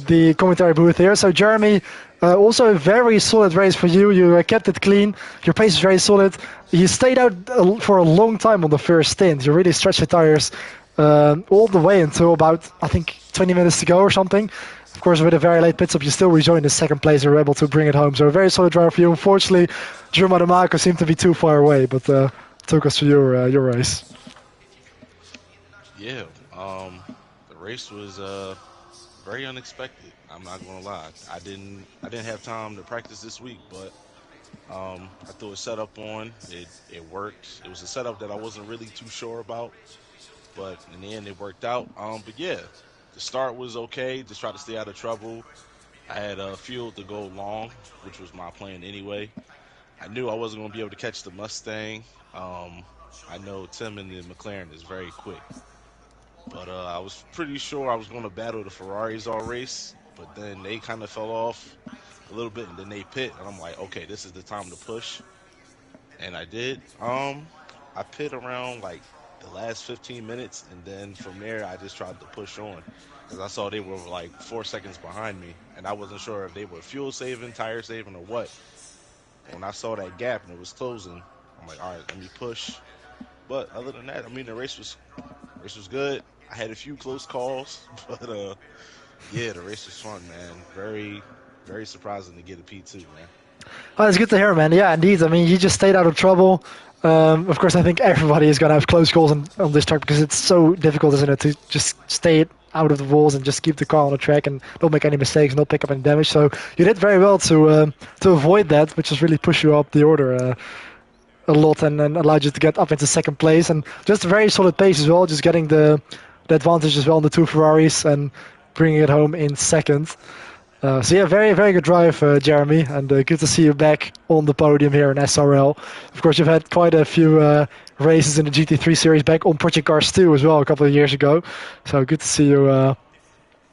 the commentary booth here. So Jeremy, also a very solid race for you. You kept it clean. Your pace is very solid. You stayed out for a long time on the first stint. You really stretched the tires all the way until about, I think, 20 minutes to go or something. Of course, with a very late pit stop, you still rejoined the second place. You were able to bring it home. So a very solid drive for you. Unfortunately, Jerome Adamako seemed to be too far away, but took us through your race. Yeah, the race was very unexpected. I'm not gonna lie. I didn't have time to practice this week, but I threw a setup on. It worked. It was a setup that I wasn't really too sure about, but in the end it worked out. But yeah, the start was okay. Just try to stay out of trouble. I had fuel to go long, which was my plan anyway. I knew I wasn't gonna be able to catch the Mustang. I know Tim in the McLaren is very quick. But I was pretty sure I was going to battle the Ferraris all race, but then they kind of fell off a little bit, and then they pit, and I'm like, okay, this is the time to push, and I did. I pit around like the last 15 minutes, and then from there I just tried to push on, because I saw they were like 4 seconds behind me, and I wasn't sure if they were fuel saving, tire saving, or what. When I saw that gap and it was closing, I'm like, all right, let me push. But other than that, I mean, the race was good. I had a few close calls, but yeah, the race was fun, man. Very, very surprising to get a P2, man. Oh, it's good to hear, man. Yeah, indeed. I mean, you just stayed out of trouble. Of course, I think everybody is going to have close calls on this track because it's so difficult, isn't it, to just stay out of the walls and just keep the car on the track and not make any mistakes, not pick up any damage. So you did very well to avoid that, which has really pushed you up the order a lot and allowed you to get up into second place. And just a very solid pace as well, just getting the advantage as well on the two Ferraris and bringing it home in second. So yeah, very, very good drive, Jeremy, and good to see you back on the podium here in SRL. Of course, you've had quite a few races in the GT3 series back on Project Cars 2 as well a couple of years ago. So good to see you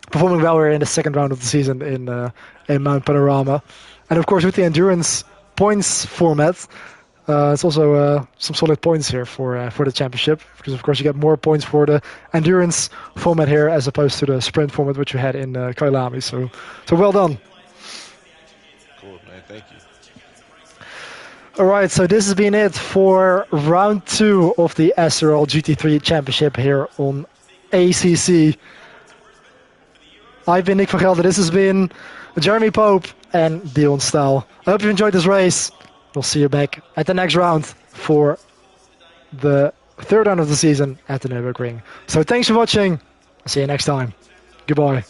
performing well here in the second round of the season in Mount Panorama. And of course, with the endurance points format, it's also some solid points here for the championship, because of course you get more points for the endurance format here as opposed to the sprint format which you had in Kailami. So well done. Cool, man. Thank you. All right, so this has been it for round 2 of the SRL GT3 championship here on ACC. I've been Niek van Gelder. This has been Jeremy Pope and Dion Staal. I hope you enjoyed this race. We'll see you back at the next round for the third round of the season at the Nürburgring. So thanks for watching. I'll see you next time. Goodbye.